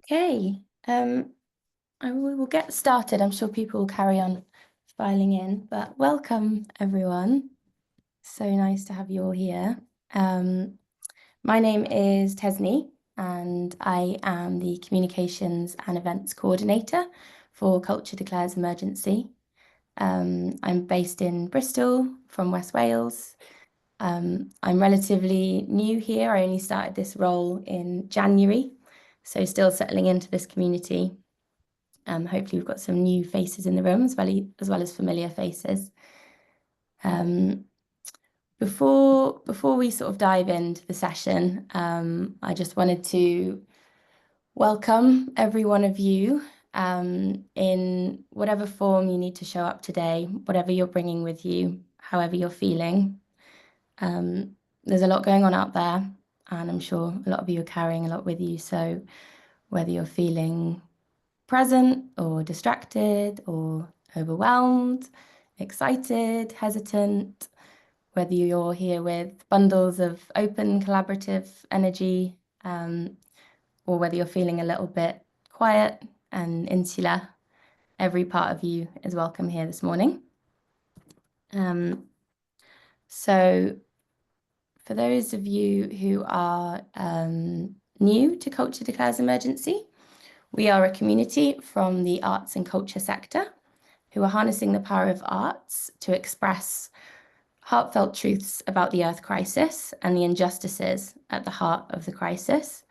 Okay, we will get started. I'm sure people will carry on filing in, but welcome everyone. So nice to have you all here. My name is Tesni, and I am the Communications and Events Coordinator for Culture Declares Emergency. I'm based in Bristol from West Wales. I'm relatively new here. I only started this role in January, so still settling into this community. Hopefully we've got some new faces in the room as well as familiar faces. Before we sort of dive into the session, I just wanted to welcome every one of you in whatever form you need to show up today, whatever you're bringing with you, however you're feeling. There's a lot going on out there, and I'm sure a lot of you are carrying a lot with you. So whether you're feeling present or distracted or overwhelmed, excited, hesitant, whether you're here with bundles of open collaborative energy, or whether you're feeling a little bit quiet and insular, every part of you is welcome here this morning. So for those of you who are new to Culture Declares Emergency, we are a community from the arts and culture sector who are harnessing the power of arts to express heartfelt truths about the Earth crisis and the injustices at the heart of the crisis,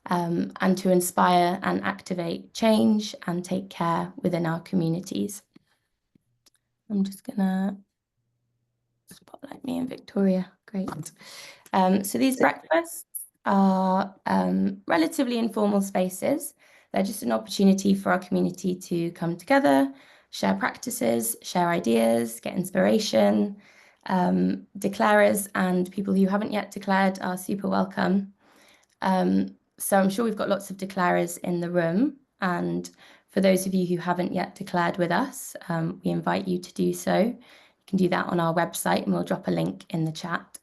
and to inspire and activate change and take care within our communities. I'm just gonna spotlight me and Victoria. Great. So these breakfasts are relatively informal spaces. They're just an opportunity for our community to come together, share practices, share ideas, get inspiration. Declarers and people who haven't yet declared are super welcome. So I'm sure we've got lots of declarers in the room. And for those of you who haven't yet declared with us, we invite you to do so. You can do that on our website, and we'll drop a link in the chat.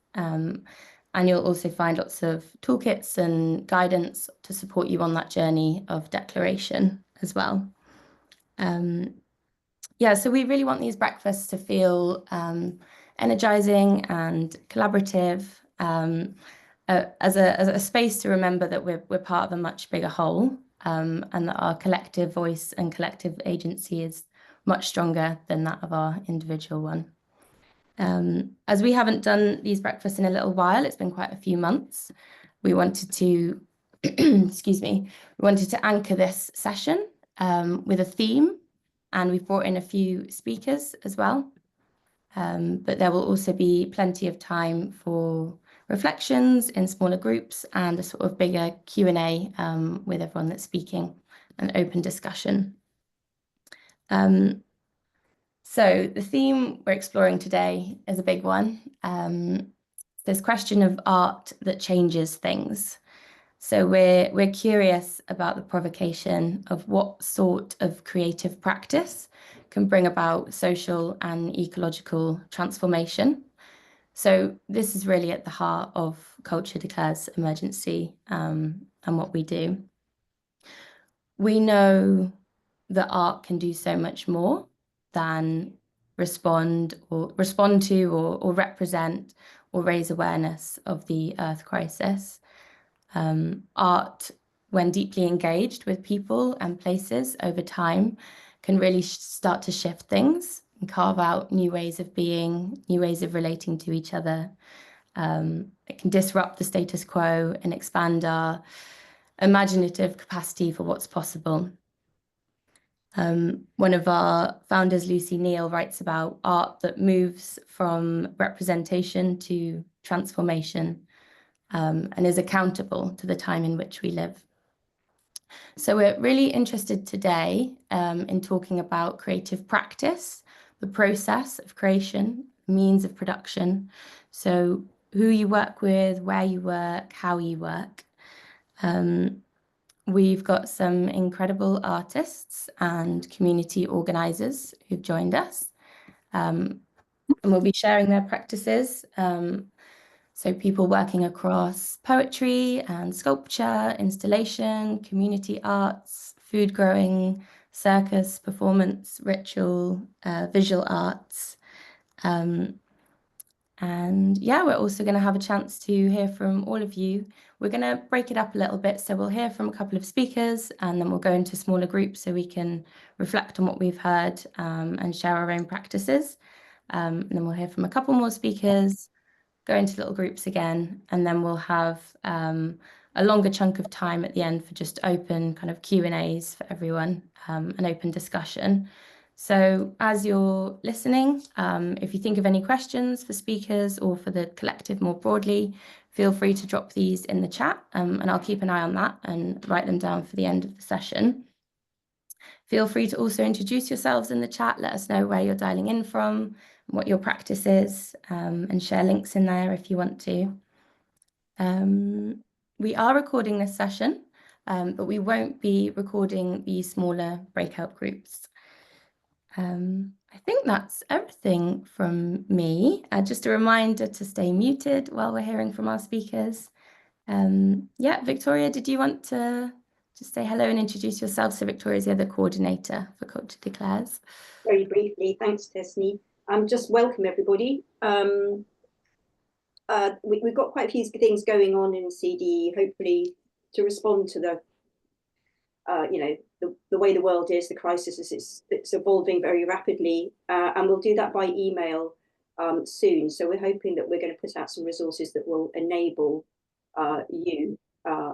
And you'll also find lots of toolkits and guidance to support you on that journey of declaration as well. Yeah, so we really want these breakfasts to feel energizing and collaborative, as a space to remember that we're part of a much bigger whole, and that our collective voice and collective agency is much stronger than that of our individual one. As we haven't done these breakfasts in a little while, it's been quite a few months, we wanted to, excuse me, we wanted to anchor this session with a theme, and we've brought in a few speakers as well. But there will also be plenty of time for reflections in smaller groups and a sort of bigger Q&A with everyone that's speaking, an open discussion. So the theme we're exploring today is a big one. This question of art that changes things. So we're curious about the provocation of what sort of creative practice can bring about social and ecological transformation. So this is really at the heart of Culture Declares Emergency, and what we do. We know that art can do so much more than respond to or represent or raise awareness of the Earth crisis. Art, when deeply engaged with people and places over time, can really start to shift things and carve out new ways of being, new ways of relating to each other. It can disrupt the status quo and expand our imaginative capacity for what's possible. One of our founders, Lucy Neal, writes about art that moves from representation to transformation, and is accountable to the time in which we live. So we're really interested today in talking about creative practice, the process of creation, means of production. So who you work with, where you work, how you work. We've got some incredible artists and community organisers who've joined us, and we'll be sharing their practices. So people working across poetry and sculpture, installation, community arts, food growing, circus, performance, ritual, visual arts. And yeah, we're also going to have a chance to hear from all of you. We're going to break it up a little bit. So we'll hear from a couple of speakers and then we'll go into smaller groups so we can reflect on what we've heard and share our own practices. And then we'll hear from a couple more speakers, go into little groups again, and then we'll have a longer chunk of time at the end for just open kind of Q&As for everyone, an open discussion. So as you're listening, if you think of any questions for speakers or for the collective more broadly, feel free to drop these in the chat and I'll keep an eye on that and write them down for the end of the session. Feel free to also introduce yourselves in the chat, let us know where you're dialing in from, what your practice is, and share links in there if you want to. We are recording this session, but we won't be recording the smaller breakout groups. I think that's everything from me. Just a reminder to stay muted while we're hearing from our speakers. Yeah, Victoria, did you want to just say hello and introduce yourself? So Victoria's the other coordinator for Culture Declares. Very briefly, thanks, Tesney. Just welcome everybody. We've got quite a few things going on in CD, hopefully to respond to the the way the world is, the crisis is it's evolving very rapidly, and we'll do that by email soon. So we're hoping that we're going to put out some resources that will enable you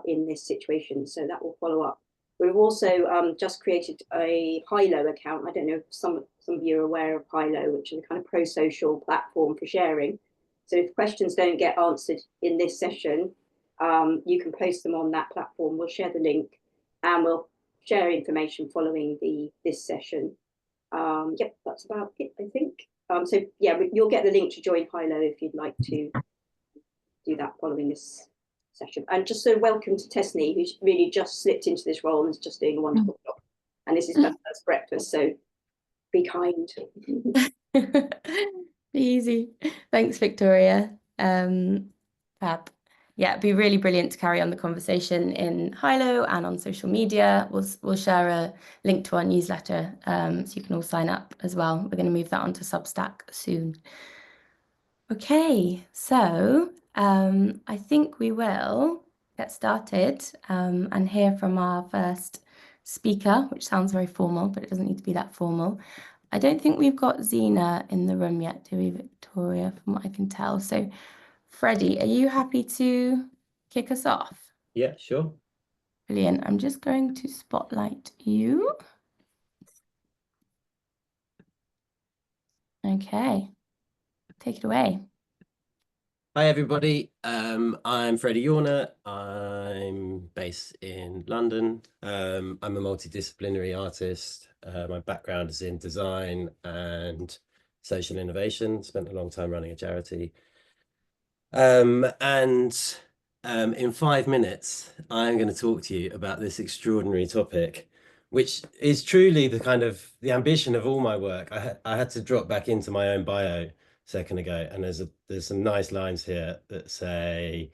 in this situation. So that will follow up. We've also just created a Hilo account. I don't know if some of you are aware of Hilo, which is a kind of pro-social platform for sharing. So if questions don't get answered in this session, you can post them on that platform. We'll share the link and we'll share information following this session. Yep, that's about it, I think. So yeah, you'll get the link to join Hilo if you'd like to do that following this session. And just so welcome to Tesney, who's really just slipped into this role and is just doing a wonderful job. And this is her first breakfast, so be kind. Be easy. Thanks, Victoria. Fab. Yeah, it'd be really brilliant to carry on the conversation in Hilo and on social media. We'll share a link to our newsletter so you can all sign up as well. We're going to move that onto Substack soon. Okay, so I think we will get started and hear from our first speaker, which sounds very formal, but it doesn't need to be that formal. I don't think we've got Zena in the room yet, do we, Victoria, from what I can tell. So Freddie, are you happy to kick us off? Yeah, sure. Brilliant. I'm just going to spotlight you. Okay, take it away. Hi, everybody. I'm Freddie Yorner. I'm based in London. I'm a multidisciplinary artist. My background is in design and social innovation. Spent a long time running a charity. In 5 minutes, I'm going to talk to you about this extraordinary topic, which is truly the ambition of all my work. I had to drop back into my own bio a second ago, and there's some nice lines here that say,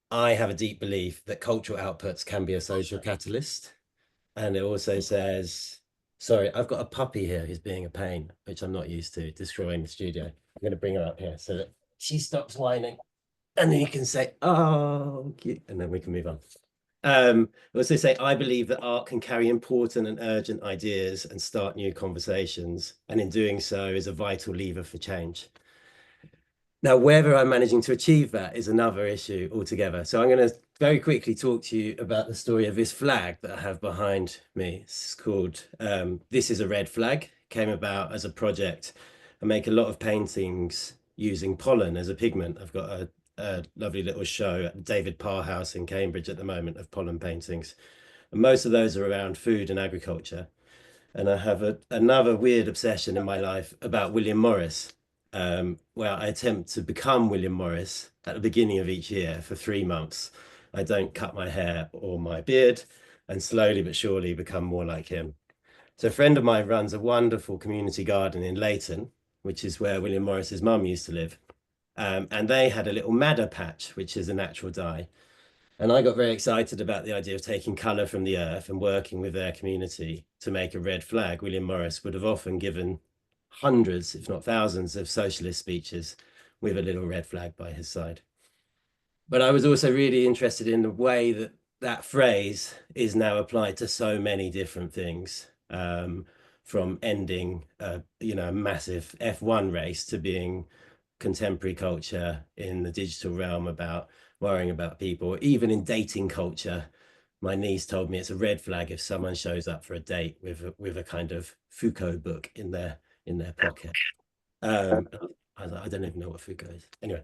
I have a deep belief that cultural outputs can be a social catalyst. And it also says, sorry, I've got a puppy here who's being a pain, which I'm not used to, destroying the studio. I'm going to bring her up here so that she stops whining. And then you can say, oh, cute. And then we can move on. Also say, I believe that art can carry important and urgent ideas and start new conversations. And in doing so is a vital lever for change. Now, whether I'm managing to achieve that is another issue altogether. So I'm going to very quickly talk to you about the story of this flag that I have behind me. It's called This is a Red Flag. It came about as a project. I make a lot of paintings using pollen as a pigment. I've got a lovely little show at David Parr House in Cambridge at the moment of pollen paintings. And most of those are around food and agriculture. And I have another weird obsession in my life about William Morris, where I attempt to become William Morris at the beginning of each year for 3 months. I don't cut my hair or my beard and slowly but surely become more like him. So a friend of mine runs a wonderful community garden in Leighton, which is where William Morris's mum used to live. And they had a little madder patch, which is a natural dye. And I got very excited about the idea of taking colour from the earth and working with their community to make a red flag. William Morris would have often given hundreds, if not thousands, of socialist speeches with a little red flag by his side. But I was also really interested in the way that that phrase is now applied to so many different things, from ending, a massive F1 race to being contemporary culture in the digital realm about worrying about people, even in dating culture. My niece told me it's a red flag if someone shows up for a date with a kind of Foucault book in their pocket. I don't even know what Foucault is. Anyway,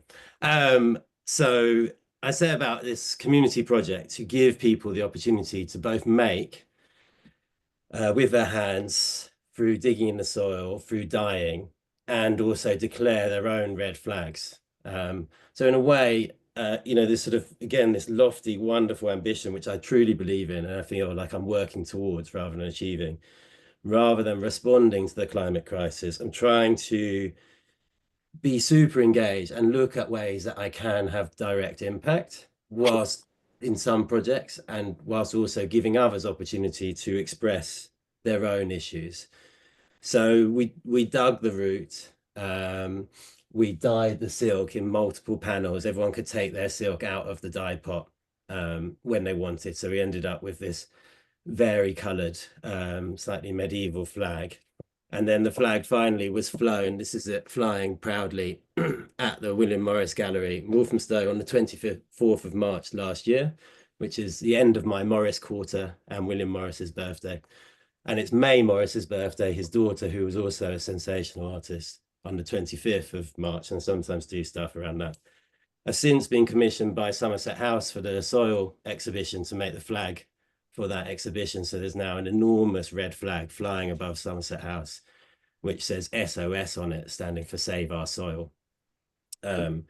so I set about this community project to give people the opportunity to both make with their hands, through digging in the soil, through dyeing, and also declare their own red flags. So in a way, this sort of, again, this lofty, wonderful ambition, which I truly believe in, and I feel like I'm working towards rather than achieving, rather than responding to the climate crisis, I'm trying to be super engaged and look at ways that I can have direct impact whilst in some projects, and whilst also giving others opportunity to express their own issues. So we dug the root, we dyed the silk in multiple panels. Everyone could take their silk out of the dye pot when they wanted. So we ended up with this vari-coloured, slightly medieval flag. And then the flag finally was flown. This is it, flying proudly at the William Morris Gallery, Walthamstow, on the 24th of March last year, which is the end of my Morris quarter and William Morris's birthday. And it's May Morris's birthday, his daughter, who was also a sensational artist, on the 25th of March, and sometimes do stuff around that. I've since been commissioned by Somerset House for the soil exhibition to make the flag for that exhibition. So there's now an enormous red flag flying above Somerset House, which says SOS on it, standing for Save Our Soil. And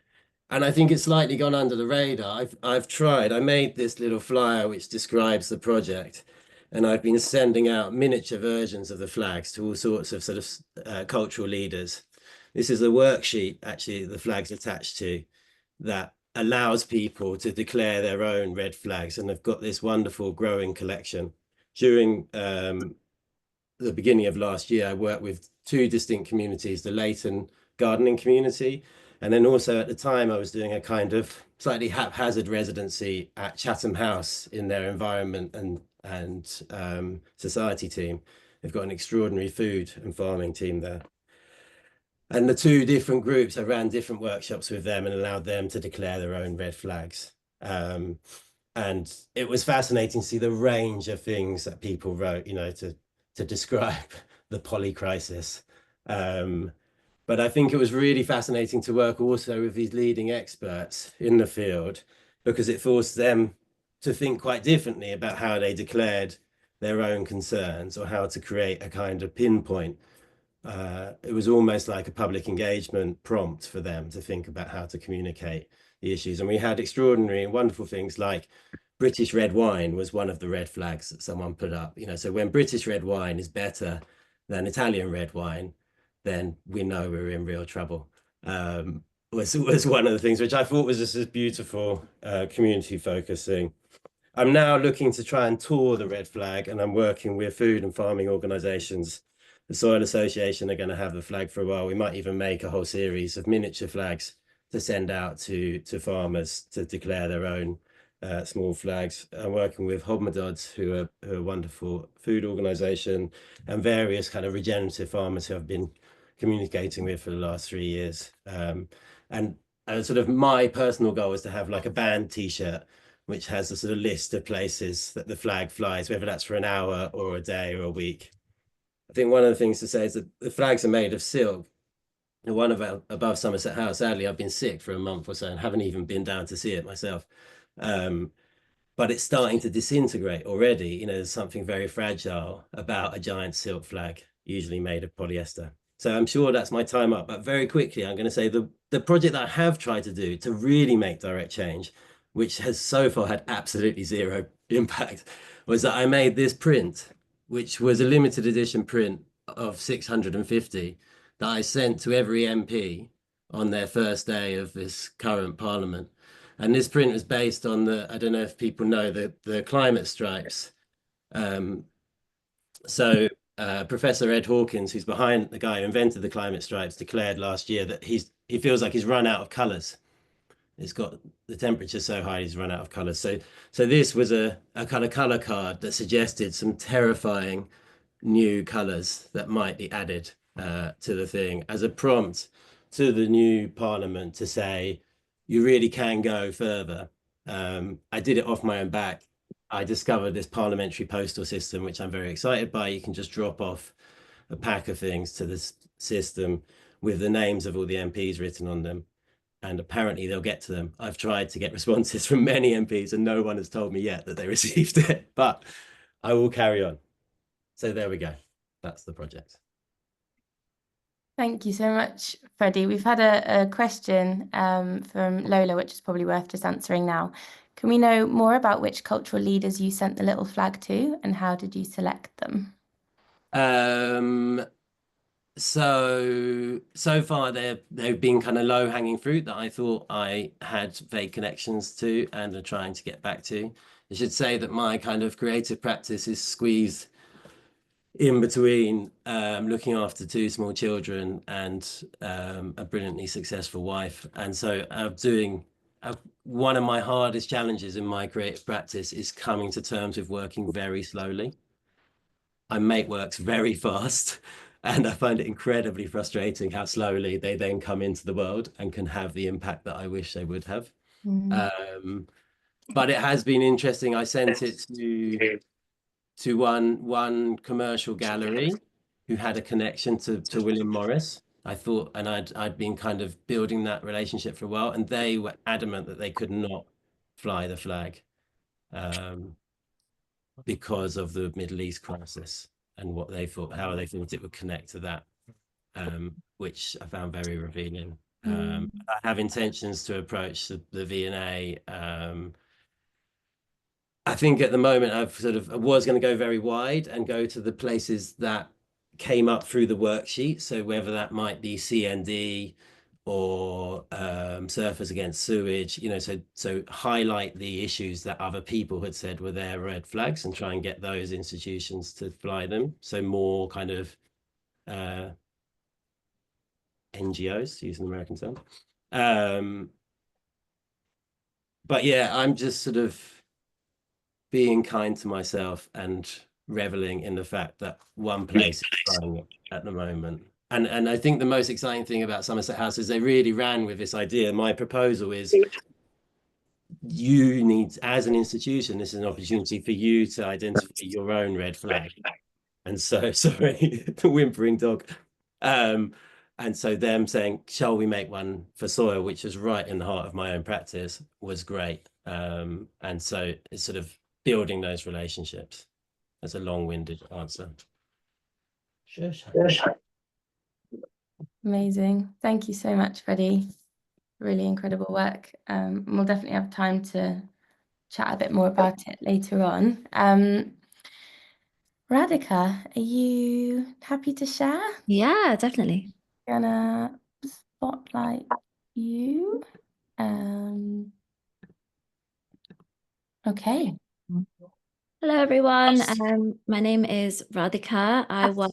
I think it's slightly gone under the radar. I've tried. I made this little flyer which describes the project, and I've been sending out miniature versions of the flags to all sorts of sort of cultural leaders. This is a worksheet, actually, the flag's attached to, that allows people to declare their own red flags, and they've got this wonderful growing collection. During the beginning of last year, I worked with two distinct communities, the Leighton gardening community, and then also at the time I was doing a kind of slightly haphazard residency at Chatham House in their environment and society team. They've got an extraordinary food and farming team there. And the two different groups, I ran different workshops with them and allowed them to declare their own red flags. And it was fascinating to see the range of things that people wrote, to describe the poly crisis. But I think it was really fascinating to work also with these leading experts in the field, because it forced them to think quite differently about how they declared their own concerns or how to create a kind of pinpoint. It was almost like a public engagement prompt for them to think about how to communicate the issues. And we had extraordinary and wonderful things like British red wine was one of the red flags that someone put up. So when British red wine is better than Italian red wine, then we know we're in real trouble. Was one of the things which I thought was just a beautiful community focusing. I'm now looking to try and tour the red flag, and I'm working with food and farming organizations. The Soil Association are going to have the flag for a while. We might even make a whole series of miniature flags to send out to farmers to declare their own small flags. I'm working with Hobmadods, who are a wonderful food organization, and various kind of regenerative farmers who I've been communicating with for the last 3 years. And sort of my personal goal is to have like a band t-shirt, which has a sort of list of places that the flag flies, whether that's for an hour or a day or a week. I think one of the things to say is that the flags are made of silk. The one above Somerset House, sadly, I've been sick for a month or so and haven't even been down to see it myself. But it's starting to disintegrate already. There's something very fragile about a giant silk flag, usually made of polyester. So I'm sure that's my time up. But very quickly, I'm going to say the project that I have tried to do to really make direct change, which has so far had absolutely zero impact, was that I made this print, which was a limited edition print of 650 that I sent to every MP on their first day of this current parliament. And this print was based on I don't know if people know, the climate stripes. So Professor Ed Hawkins, who's behind the guy who invented the climate stripes, declared last year that he feels like he's run out of colours. It's got the temperature so high he's run out of colours. So this was a kind of colour card that suggested some terrifying new colours that might be added to the thing as a prompt to the new parliament to say, you really can go further. I did it off my own back. I discovered this parliamentary postal system, which I'm very excited by. You can just drop off a pack of things to this system with the names of all the MPs written on them. And apparently they'll get to them. I've tried to get responses from many MPs and no one has told me yet that they received it, but I will carry on. So there we go. That's the project. Thank you so much, Freddie. We've had a question from Lola, which is probably worth just answering now. Can we know more about which cultural leaders you sent the little flag to and how did you select them? So far they've been kind of low-hanging fruit that I thought I had vague connections to and are trying to get back to. I should say that my kind of creative practice is squeezed in between looking after two small children and a brilliantly successful wife. And so one of my hardest challenges in my creative practice is coming to terms with working very slowly. I make works very fast, and I find it incredibly frustrating how slowly they then come into the world and can have the impact that I wish they would have. But it has been interesting. I sent it to one commercial gallery who had a connection to William Morris. I thought, and I'd been kind of building that relationship for a while, and they were adamant that they could not fly the flag because of the Middle East crisis and what they thought, how they thought it would connect to that, which I found very revealing. I have intentions to approach the V&A. I think at the moment I was going to go very wide and go to the places that came up through the worksheet. So whether that might be CND or Surfers Against Sewage, so highlight the issues that other people had said were their red flags and try and get those institutions to fly them. So more kind of NGOs, to use an American term. But yeah, I'm just sort of being kind to myself and reveling in the fact that one place is flying it at the moment. And I think the most exciting thing about Somerset House is they really ran with this idea. My proposal is you need, as an institution, this is an opportunity for you to identify your own red flag. And so, sorry, the whimpering dog. And so them saying, shall we make one for soil, which is right in the heart of my own practice, was great. And so it's sort of building those relationships. That's a long-winded answer. Shush. Amazing. Thank you so much, Freddie. Really incredible work. We'll definitely have time to chat a bit more about it later on. Radhika, are you happy to share? Yeah, definitely. Gonna spotlight you. Okay. Hello, everyone. My name is Radhika. I work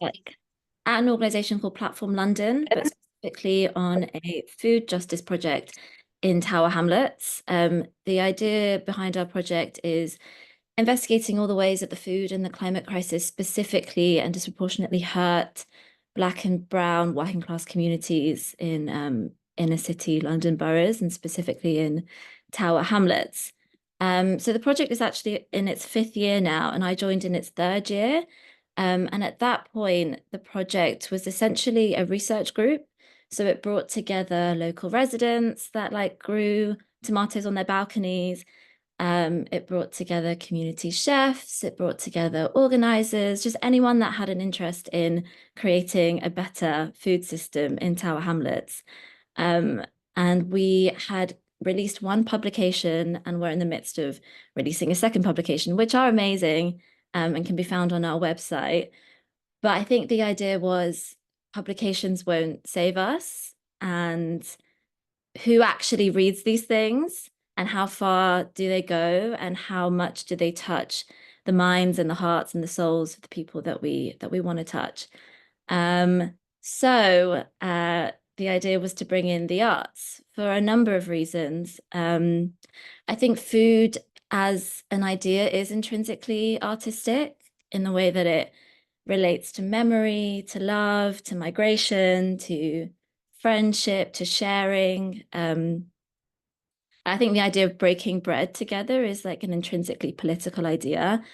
at an organisation called Platform London, but specifically on a food justice project in Tower Hamlets. The idea behind our project is investigating all the ways that the food and the climate crisis specifically and disproportionately hurt Black and brown working class communities in inner city London boroughs and specifically in Tower Hamlets. So the project is actually in its 5th year now, and I joined in its 3rd year. And at that point, the project was essentially a research group. So it brought together local residents that grew tomatoes on their balconies. It brought together community chefs. It brought together organizers, just anyone that had an interest in creating a better food system in Tower Hamlets. And we had released one publication and we're in the midst of releasing a second publication, which are amazing and can be found on our website. But I think the idea was publications won't save us. and who actually reads these things and how far do they go and how much do they touch the minds and the hearts and the souls of the people that we want to touch. So the idea was to bring in the arts for a number of reasons. I think food as an idea is intrinsically artistic in the way that it relates to memory, to love, to migration, to friendship, to sharing. I think the idea of breaking bread together is like an intrinsically political idea.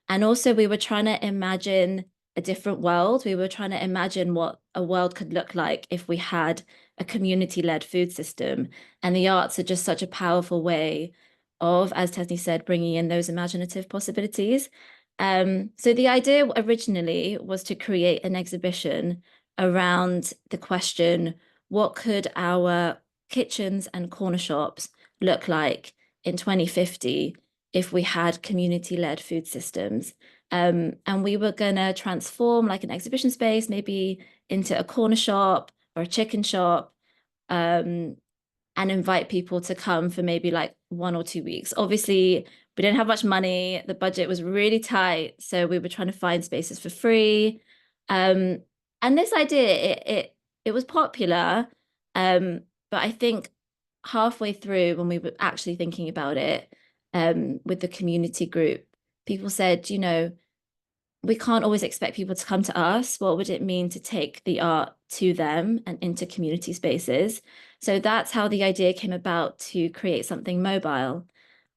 And also we were trying to imagine a different world. We were trying to imagine what a world could look like if we had a community-led food system. And the arts are just such a powerful way of, as Tesney said, bringing in those imaginative possibilities. So the idea originally was to create an exhibition around the question, what could our kitchens and corner shops look like in 2050 if we had community-led food systems? And we were going to transform like an exhibition space, maybe into a corner shop or a chicken shop, and invite people to come for maybe like 1 or 2 weeks. Obviously, we didn't have much money. The budget was really tight. So we were trying to find spaces for free. And this idea, it was popular. But I think halfway through, when we were actually thinking about it, with the community group, people said, you know, we can't always expect people to come to us. What would it mean to take the art to them and into community spaces? So that's how the idea came about to create something mobile,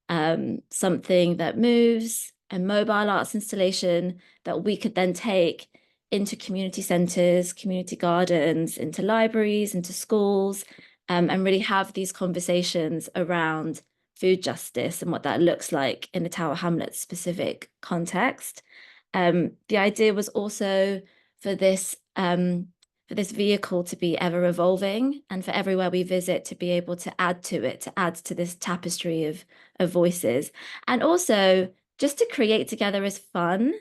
something that moves, a mobile arts installation that we could then take into community centres, community gardens, into libraries, into schools, and really have these conversations around food justice and what that looks like in the Tower Hamlets specific context. The idea was also for this vehicle to be ever evolving and for everywhere we visit to be able to add to it, to add to this tapestry of voices. And also just to create together is fun.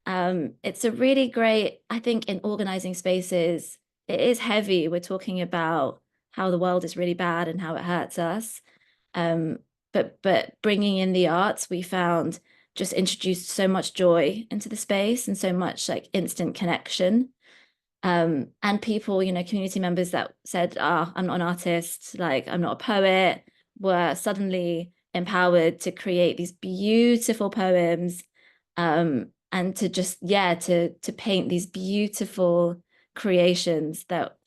It's a really great, I think, in organizing spaces, it is heavy. We're talking about how the world is really bad and how it hurts us. But bringing in the arts, we found just introduced so much joy into the space and so much like instant connection. And people, you know, community members that said, I'm not an artist, like I'm not a poet, were suddenly empowered to create these beautiful poems, and to just, yeah, to paint these beautiful creations that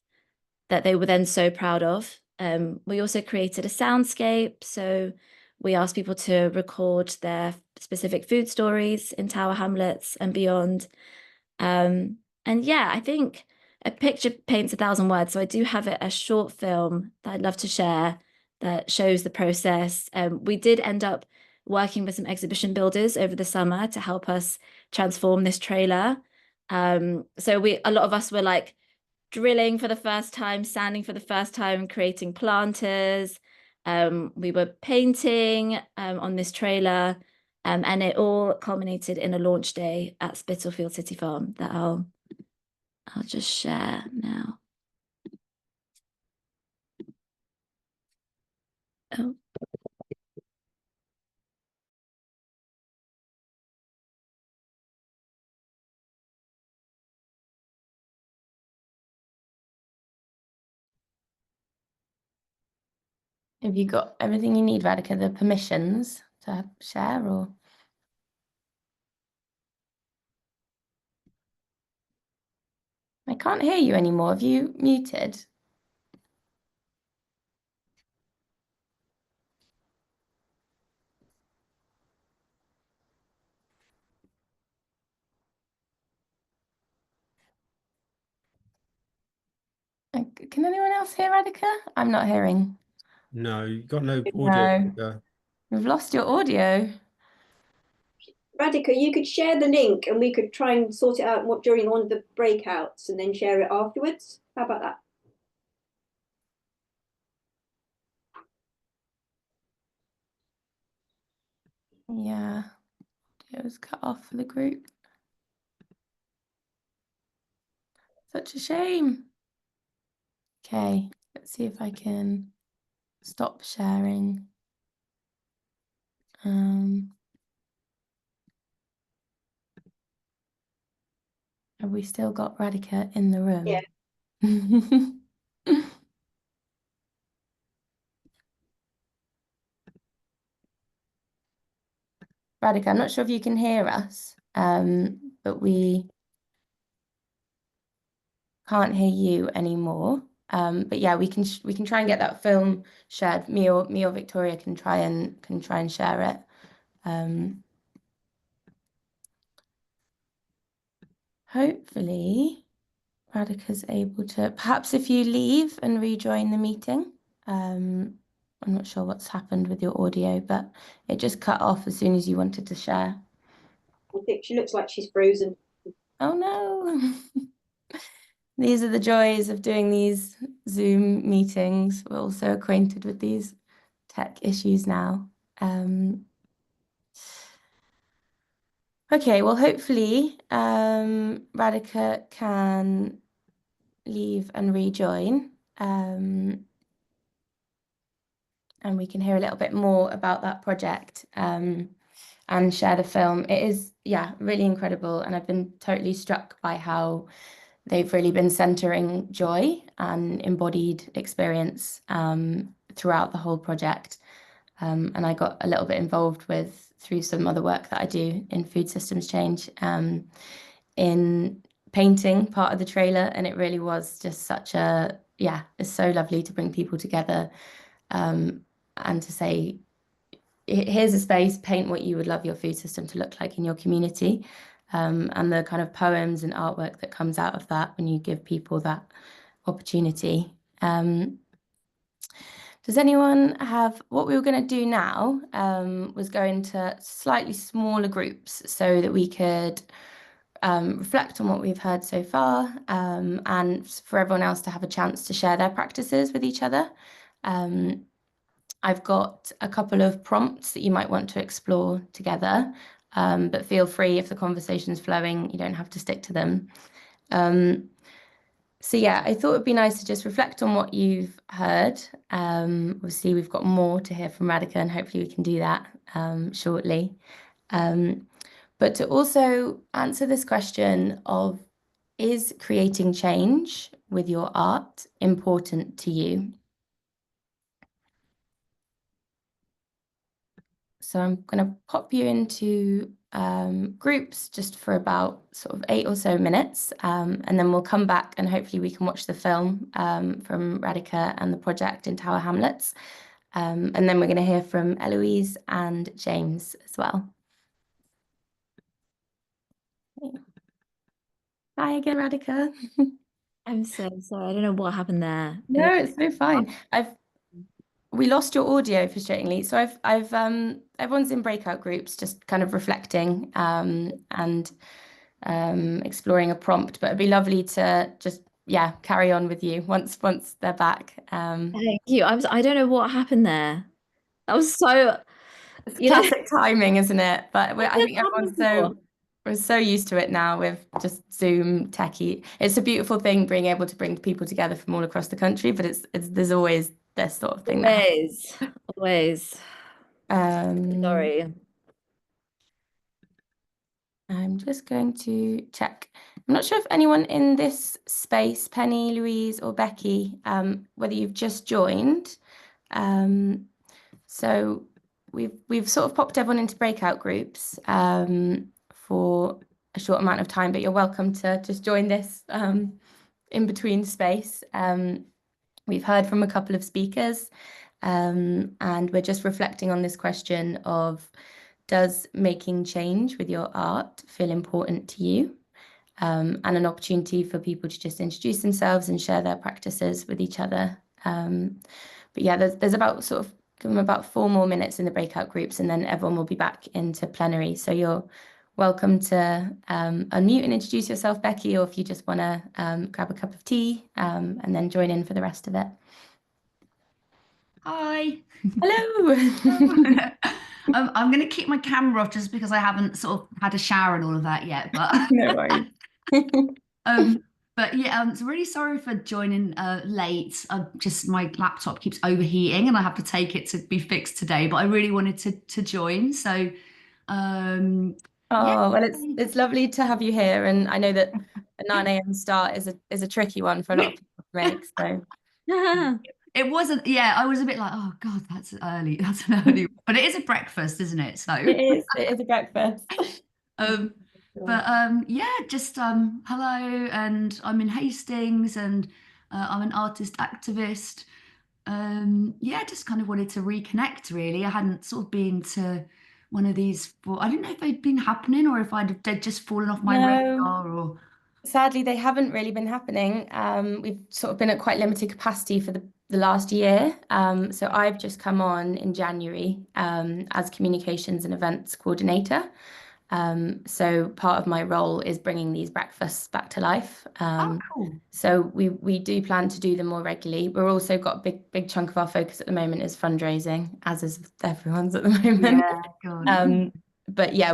they were then so proud of. We also created a soundscape. So we asked people to record their specific food stories in Tower Hamlets and beyond. And yeah, I think a picture paints 1,000 words. So I do have a short film that I'd love to share that shows the process. We did end up working with some exhibition builders over the summer to help us transform this trailer. So a lot of us were like drilling for the first time, sanding for the first time, creating planters. We were painting on this trailer, and it all culminated in a launch day at Spitalfield City Farm that I'll just share now. Oh. Have you got everything you need, Radhika? The permissions to share, or? I can't hear you anymore. Have you muted? Can anyone else hear Radhika? I'm not hearing. No, you got no audio. No. We've lost your audio. Radhika, you could share the link and we could try and sort it out during one of the breakouts and then share it afterwards. How about that? Yeah, it was cut off for the group. Such a shame. Okay, Let's see if I can stop sharing. Have we still got Radhika in the room? Yeah. Radhika, I'm not sure if you can hear us, but we can't hear you anymore. But yeah, we can try and get that film shared. Me or Victoria can try and share it. Hopefully, Radhika's able to. Perhaps if you leave and rejoin the meeting. I'm not sure what's happened with your audio, but it just cut off as soon as you wanted to share. I think she looks like she's frozen. Oh no. These are the joys of doing these Zoom meetings. We're also acquainted with these tech issues now. Okay, well, hopefully Radhika can leave and rejoin, and we can hear a little bit more about that project and share the film. It is, yeah, really incredible, and I've been totally struck by how they've really been centering joy and embodied experience throughout the whole project. And I got a little bit involved through some other work that I do in food systems change in painting part of the trailer. And it really was just such a, yeah, it's so lovely to bring people together and to say, here's a space, paint what you would love your food system to look like in your community. And the kind of poems and artwork that comes out of that when you give people that opportunity. Does anyone have, what we were going to do now was go into slightly smaller groups so that we could reflect on what we've heard so far and for everyone else to have a chance to share their practices with each other. I've got a couple of prompts that you might want to explore together, but feel free if the conversation's flowing, you don't have to stick to them. So yeah, I thought it'd be nice to just reflect on what you've heard. Obviously, we've got more to hear from Radhika, and hopefully we can do that shortly. But to also answer this question of, is creating change with your art important to you? So I'm going to pop you into groups just for about sort of 8 or so minutes, and then we'll come back and hopefully we can watch the film from Radhika and the project in Tower Hamlets. And then we're going to hear from Eloise and James as well. Hi again, Radhika. I'm so sorry. I don't know what happened there. No, it's so fine. We lost your audio frustratingly. So I've everyone's in breakout groups, just kind of reflecting and exploring a prompt. But it'd be lovely to just carry on with you once they're back. Thank you. I don't know what happened there. That was so. It's classic timing, isn't it? But I think we're so used to it now with just Zoom techie. It's a beautiful thing being able to bring people together from all across the country, but there's always this sort of thing. Always. Sorry. I'm just going to check. I'm not sure if anyone in this space, Penny, Louise, or Becky, whether you've just joined. So we've sort of popped everyone into breakout groups for a short amount of time, but you're welcome to just join this in between space. We've heard from a couple of speakers, and we're just reflecting on this question of, does making change with your art feel important to you? And an opportunity for people to just introduce themselves and share their practices with each other. But yeah, there's about 4 more minutes in the breakout groups, and then everyone will be back into plenary. So you're welcome to unmute and introduce yourself, Becky, or if you just want to grab a cup of tea and then join in for the rest of it. Hi. Hello. I'm going to keep my camera off just because I haven't sort of had a shower and all of that yet. But no worries. But yeah, so really sorry for joining late. Just my laptop keeps overheating and I have to take it to be fixed today. But I really wanted to join. So yeah. Oh, well, it's lovely to have you here, and I know that a 9 a.m. start is a tricky one for a lot of people to make. So It wasn't, yeah, I was a bit like, oh God, that's early. That's an early, but it is a breakfast, isn't it? So it is a breakfast. um, but yeah, just hello, and I'm in Hastings, and I'm an artist activist. Yeah, just kind of wanted to reconnect. Really, I hadn't sort of been to one of these for. I didn't know if they'd been happening or if they'd just fallen off my No. radar. Or Sadly, they haven't really been happening. We've sort of been at quite limited capacity for the last year. So I've just come on in January as communications and events coordinator. So part of my role is bringing these breakfasts back to life. oh, cool. So we do plan to do them more regularly. We're also got a big chunk of our focus at the moment is fundraising, as is everyone's at the moment. Yeah, God. But yeah,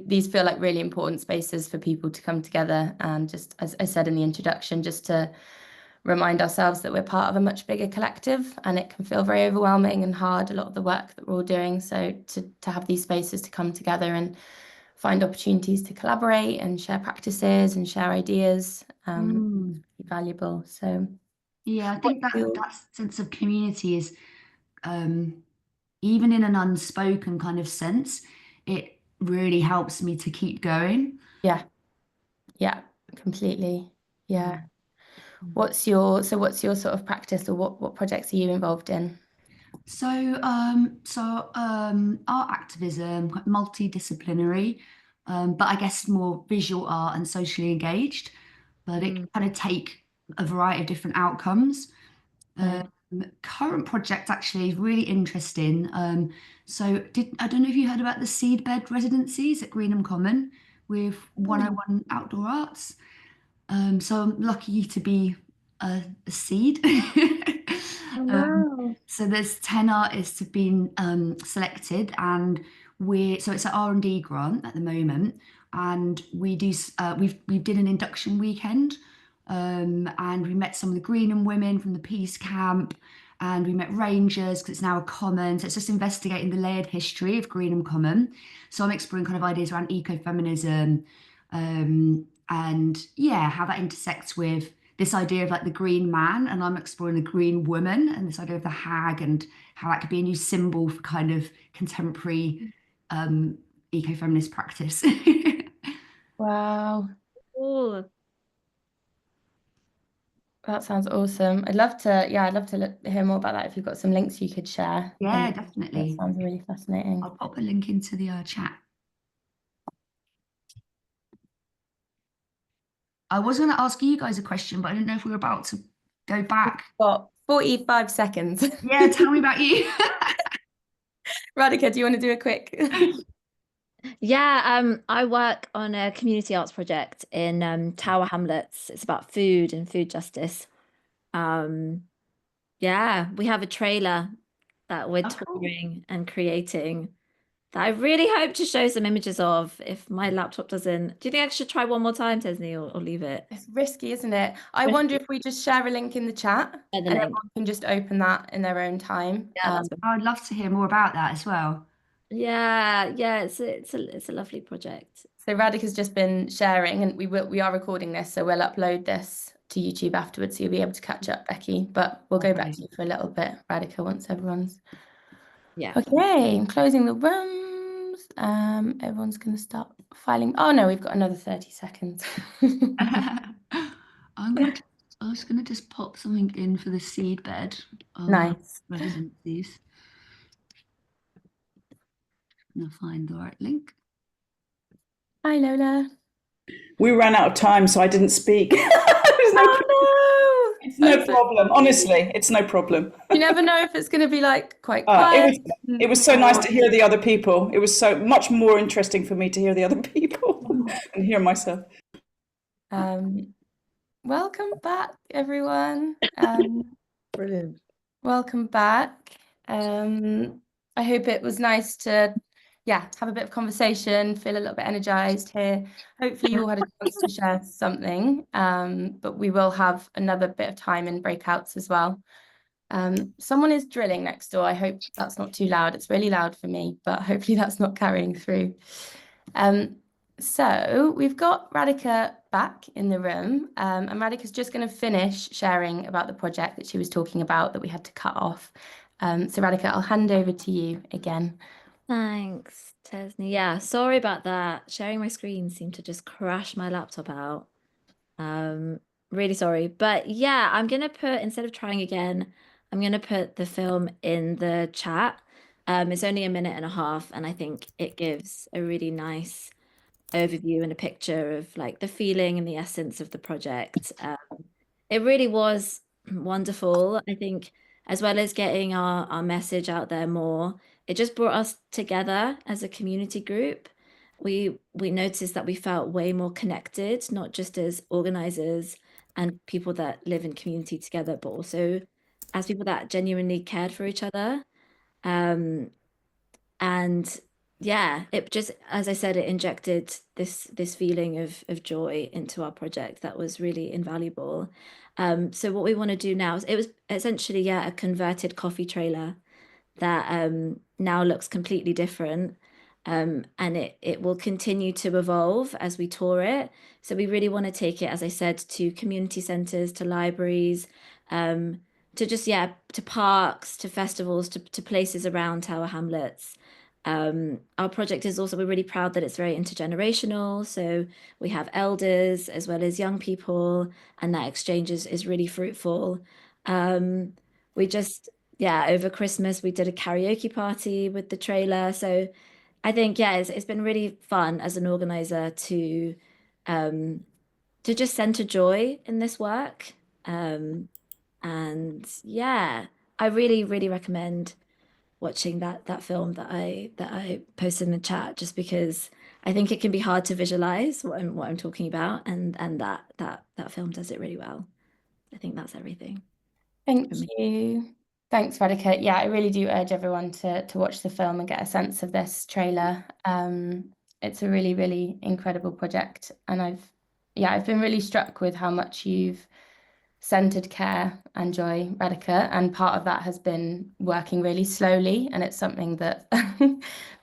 these feel like really important spaces for people to come together and just, as I said in the introduction, just to remind ourselves that we're part of a much bigger collective, and it can feel very overwhelming and hard, a lot of the work that we're all doing. So to have these spaces to come together and find opportunities to collaborate and share practices and share ideas is valuable. So yeah, I think that sense of community is even in an unspoken kind of sense, it really helps me to keep going. yeah, completely. Yeah. What's your sort of practice, or what projects are you involved in? So art activism, quite multidisciplinary, but I guess more visual art and socially engaged. But it can kind of take a variety of different outcomes. Current project actually is really interesting. So I don't know if you heard about the seedbed residencies at Greenham Common with 101 Outdoor Arts. So I'm lucky to be a seed. Wow. So there's 10 artists have been selected, and so it's an R&D grant at the moment, and we did an induction weekend, and we met some of the Greenham women from the Peace Camp, and we met rangers because it's now a common. So it's just investigating the layered history of Greenham Common. So I'm exploring kind of ideas around ecofeminism, and yeah, how that intersects with this idea of like the green man, and I'm exploring the green woman and this idea of the hag and how that could be a new symbol for kind of contemporary ecofeminist practice. Wow. Cool. That sounds awesome. I'd love to hear more about that if you've got some links you could share. Yeah, That definitely. sounds really fascinating. I'll pop a link into the chat. I was going to ask you guys a question, but I didn't know if we were about to go back. Got 45 seconds. Yeah, tell me about you. Radhika, do you want to do a quick? Yeah, I work on a community arts project in Tower Hamlets. It's about food and food justice. Yeah, we have a trailer that we're touring and creating that I really hope to show some images of if my laptop doesn't. Do you think I should try one more time, Tesney, or leave it? It's risky, isn't it? I wonder if we just share a link in the chat and everyone can just open that in their own time. Yeah, I'd love to hear more about that as well. yeah, it's a lovely project. So Radhika's just been sharing, and we are recording this, so we'll upload this to YouTube afterwards, so you'll be able to catch up, Becky. But we'll go back to you for a little bit, Radhika, once everyone's. Yeah. Okay, I'm closing the rooms. Everyone's going to start filing. Oh no, we've got another 30 seconds. I was gonna just pop something in for the seedbed. Nice. Residencies. I'm gonna find the right link. Hi, Lola. We ran out of time, so I didn't speak. It's no problem. Honestly, it's no problem. You never know if it's going to be like quite quiet. It was so nice to hear the other people. It was so much more interesting for me to hear the other people and hear myself. Welcome back, everyone. Brilliant. Welcome back. I hope it was nice to have a bit of conversation, feel a little bit energized here. Hopefully you all had a chance to share something, but we will have another bit of time in breakouts as well. Someone is drilling next door. I hope that's not too loud. It's really loud for me, but hopefully that's not carrying through. So we've got Radhika back in the room, and Radhika's just going to finish sharing about the project that she was talking about that we had to cut off. So Radhika, I'll hand over to you again. Thanks, Tesni. Yeah, sorry about that. Sharing my screen seemed to just crash my laptop out. Really sorry. But yeah, I'm gonna put, instead of trying again, I'm gonna put the film in the chat. It's only a minute and a half, and I think it gives a really nice overview and a picture of like the feeling and the essence of the project. It really was wonderful. I think as well as getting our message out there more, it just brought us together as a community group. We noticed that we felt way more connected, not just as organizers and people that live in community together, but also as people that genuinely cared for each other. And yeah, it just, as I said, it injected this feeling of joy into our project that was really invaluable. So what we want to do now is, it was essentially, a converted coffee trailer that now looks completely different. And it will continue to evolve as we tour it. So we really want to take it, as I said, to community centres, to libraries, to just, to parks, to festivals, to places around Tower Hamlets. Our project is also, we're really proud that it's very intergenerational. So we have elders as well as young people, and that exchange is really fruitful. We just, over Christmas, we did a karaoke party with the trailer. So I think, it's been really fun as an organizer to just center joy in this work. And I really, really recommend watching that film that I posted in the chat, just because I think it can be hard to visualize what I'm talking about, and that film does it really well. I think that's everything. Thank you. Thanks, Radhika. Yeah, I really do urge everyone to watch the film and get a sense of this trailer. It's a really, really incredible project, and I've been really struck with how much you've centered care and joy, Radhika, and part of that has been working really slowly, and it's something that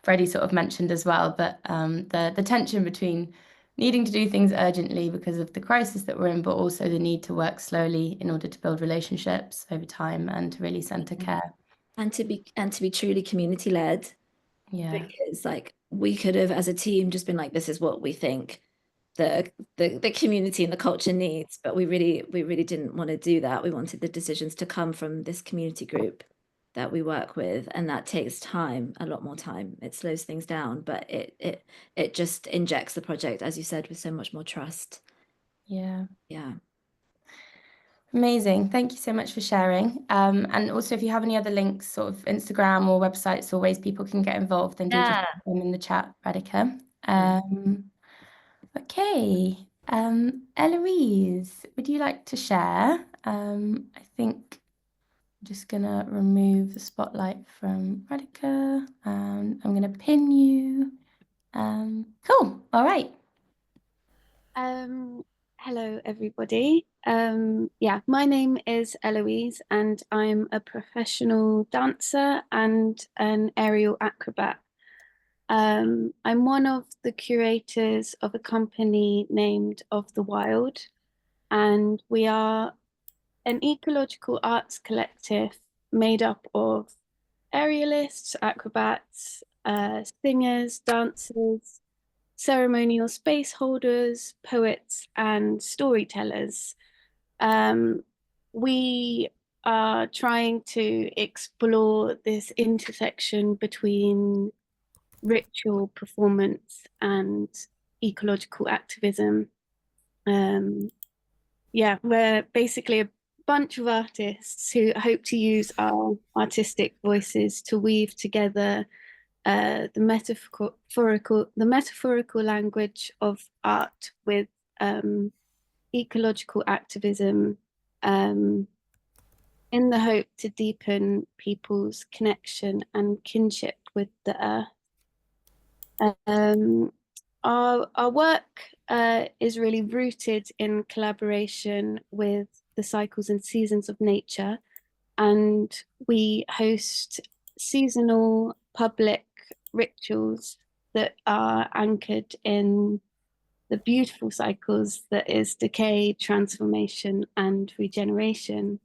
Freddie sort of mentioned as well, but the tension between needing to do things urgently because of the crisis that we're in, but also the need to work slowly in order to build relationships over time and to really center care. And to be truly community led. Yeah. Because like we could have as a team just been like, this is what we think the community and the culture needs, but we really didn't want to do that. We wanted the decisions to come from this community group that we work with, and that takes time, a lot more time. It slows things down, but it just injects the project, as you said, with so much more trust. Yeah. Amazing. Thank you so much for sharing. And also, if you have any other links, sort of Instagram or websites or ways people can get involved, then do just put them in the chat, Radhika. Okay. Eloise, would you like to share? I think I'm just gonna remove the spotlight from Radhika, and I'm gonna pin you. Cool. All right. Hello, everybody. My name is Eloise, and I'm a professional dancer and an aerial acrobat. I'm one of the curators of a company named Of the Wild, and we are an ecological arts collective made up of aerialists, acrobats, singers, dancers, ceremonial space holders, poets, and storytellers. We are trying to explore this intersection between ritual performance and ecological activism. We're basically a bunch of artists who hope to use our artistic voices to weave together the metaphorical language of art with ecological activism, in the hope to deepen people's connection and kinship with the earth. Our work is really rooted in collaboration with the cycles and seasons of nature, and we host seasonal public rituals that are anchored in the beautiful cycles that is decay, transformation, and regeneration.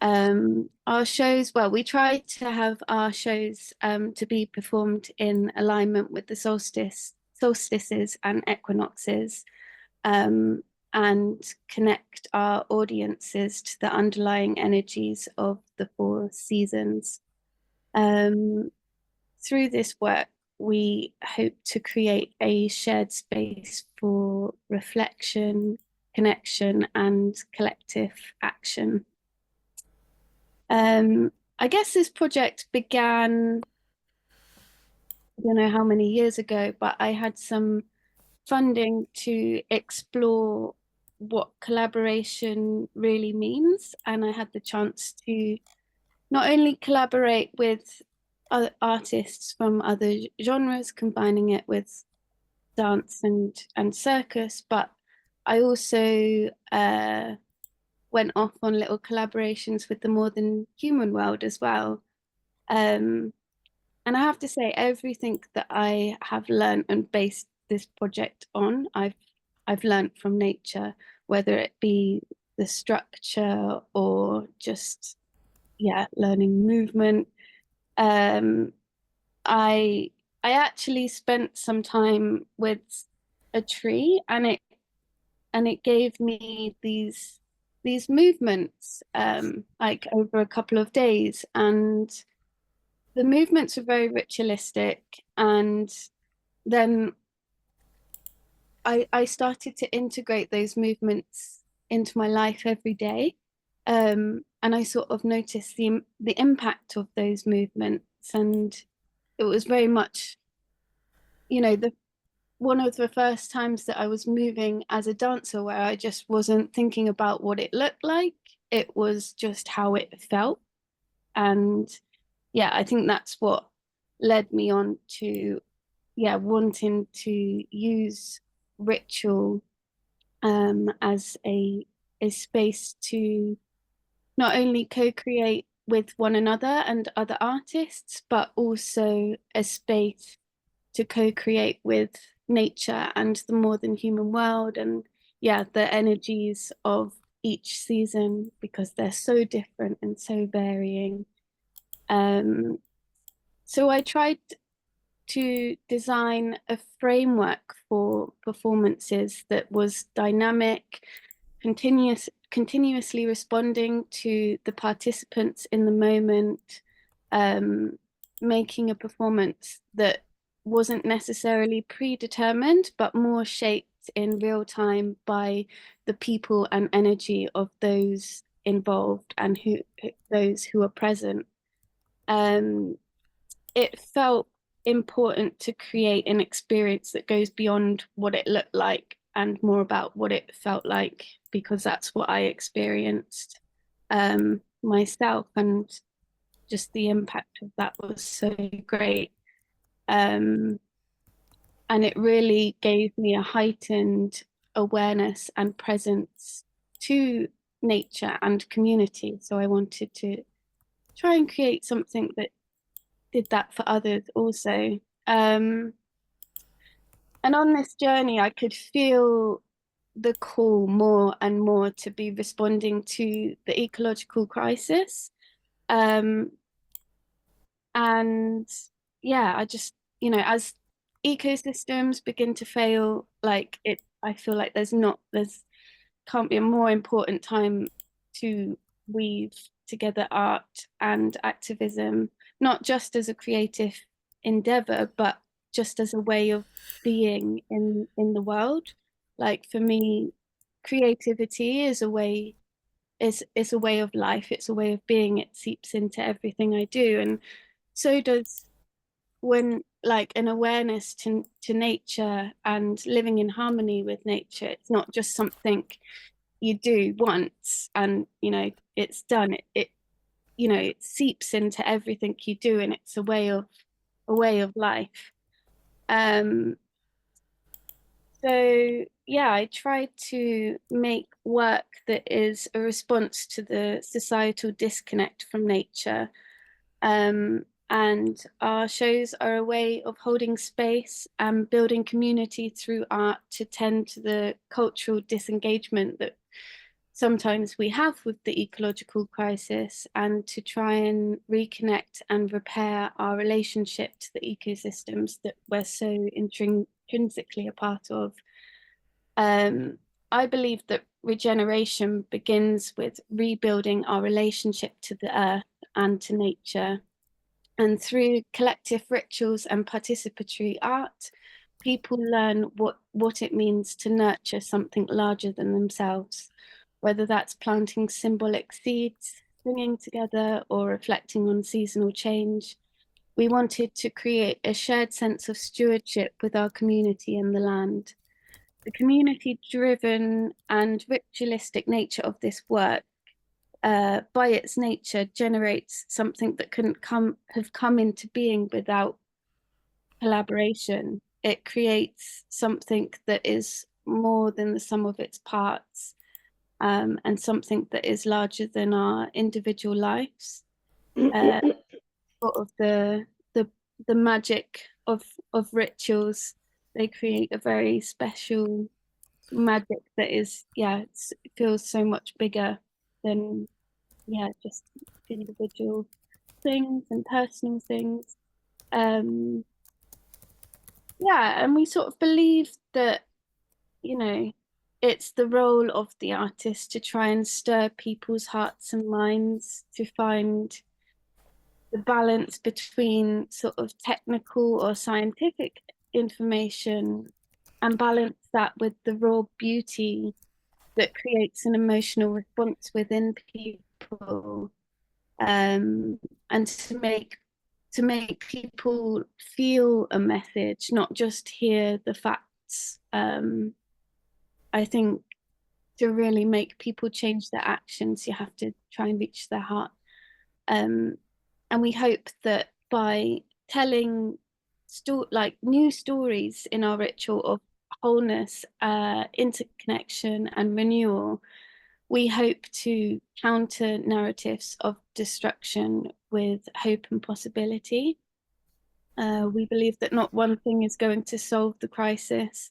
Our shows, well, we try to have our shows to be performed in alignment with the solstices and equinoxes, and connect our audiences to the underlying energies of the 4 seasons. Through this work, we hope to create a shared space for reflection, connection, and collective action. I guess this project began, I don't know how many years ago, but I had some funding to explore what collaboration really means. And I had the chance to not only collaborate with other artists from other genres, combining it with dance and circus, but I also went off on little collaborations with the more than human world as well. And I have to say, everything that I have learned and based this project on, I've learned from nature, whether it be the structure or just, yeah, learning movement. I actually spent some time with a tree, and it gave me these movements like over a couple of days, and the movements are very ritualistic. And then I started to integrate those movements into my life every day, and I sort of noticed the impact of those movements, and it was very much, you know, one of the first times that I was moving as a dancer where I just wasn't thinking about what it looked like. It was just how it felt. And yeah, I think that's what led me on to, yeah, wanting to use ritual as a space to not only co-create with one another and other artists, but also a space to co-create with nature and the more than human world, and yeah, the energies of each season, because they're so different and so varying. So I tried to design a framework for performances that was dynamic, continuously responding to the participants in the moment, making a performance that wasn't necessarily predetermined, but more shaped in real time by the people and energy of those involved and those who are present. It felt important to create an experience that goes beyond what it looked like and more about what it felt like, because that's what I experienced myself, and just the impact of that was so great. And it really gave me a heightened awareness and presence to nature and community. So I wanted to try and create something that did that for others also. And on this journey, I could feel the call more and more to be responding to the ecological crisis. And yeah, I just, you know, as ecosystems begin to fail, like I feel like there's can't be a more important time to weave together art and activism, not just as a creative endeavor, but just as a way of being in the world. Like for me, creativity is a way of life, it's a way of being. It seeps into everything I do, and so does when like an awareness to nature and living in harmony with nature. It's not just something you do once and you know it's done. It you know, it seeps into everything you do, and it's a way of life. So yeah, I try to make work that is a response to the societal disconnect from nature. And our shows are a way of holding space and building community through art to tend to the cultural disengagement that sometimes we have with the ecological crisis, and to try and reconnect and repair our relationship to the ecosystems that we're so intrinsically a part of. I believe that regeneration begins with rebuilding our relationship to the earth and to nature. And through collective rituals and participatory art, people learn what it means to nurture something larger than themselves, whether that's planting symbolic seeds, singing together, or reflecting on seasonal change. We wanted to create a shared sense of stewardship with our community and the land. The community-driven and ritualistic nature of this work, by its nature, generates something that couldn't have come into being without collaboration. It creates something that is more than the sum of its parts, and something that is larger than our individual lives. Sort of the magic of rituals, they create a very special magic that is, it feels so much bigger than just individual things and personal things. And we sort of believe that, it's the role of the artist to try and stir people's hearts and minds to find the balance between sort of technical or scientific information and balance that with the raw beauty that creates an emotional response within people, and to make people feel a message, not just hear the facts. I think to really make people change their actions, you have to try and reach their heart. And we hope that by telling new stories in our ritual of wholeness, interconnection and renewal, we hope to counter narratives of destruction with hope and possibility. We believe that not one thing is going to solve the crisis.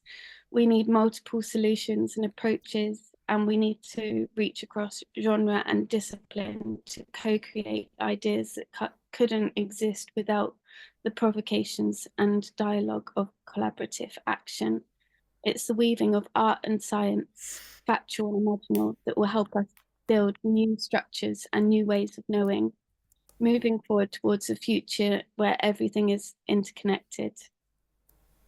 We need multiple solutions and approaches, and we need to reach across genre and discipline to co-create ideas that couldn't exist without the provocations and dialogue of collaborative action. It's the weaving of art and science, factual and imaginal, that will help us build new structures and new ways of knowing, moving forward towards a future where everything is interconnected.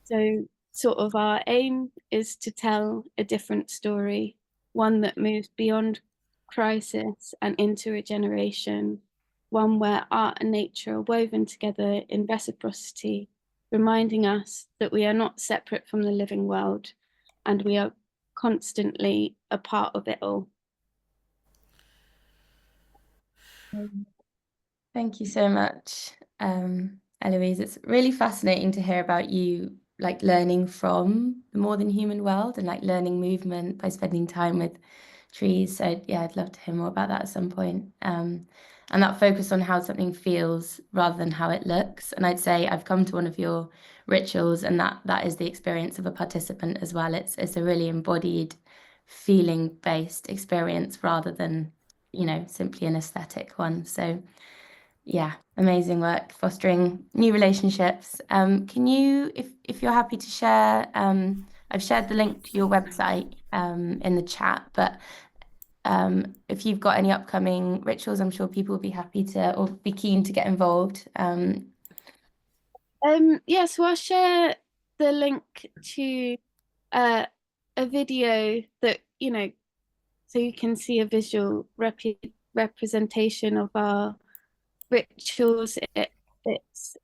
So sort of our aim is to tell a different story, one that moves beyond crisis and into regeneration, one where art and nature are woven together in reciprocity, reminding us that we are not separate from the living world and we are constantly a part of it all. Thank you so much, Eloise. It's really fascinating to hear about you learning from the more than human world and learning movement by spending time with trees. So yeah, I'd love to hear more about that at some point. And that focus on how something feels rather than how it looks. And I'd say I've come to one of your rituals, and that is the experience of a participant as well. It's a really embodied, feeling-based experience rather than, simply an aesthetic one. So yeah, amazing work fostering new relationships. Can you, if you're happy to share, I've shared the link to your website in the chat, but if you've got any upcoming rituals, I'm sure people will be happy to or be keen to get involved. So I'll share the link to a video that, so you can see a visual representation of our rituals. It's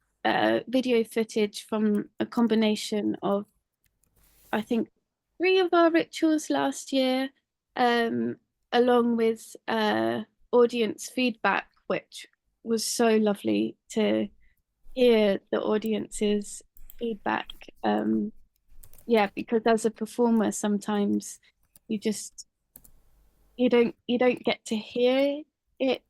video footage from a combination of, I think, 3 of our rituals last year, along with audience feedback, which was so lovely to hear the audience's feedback. Yeah, because as a performer, sometimes you don't get to hear it,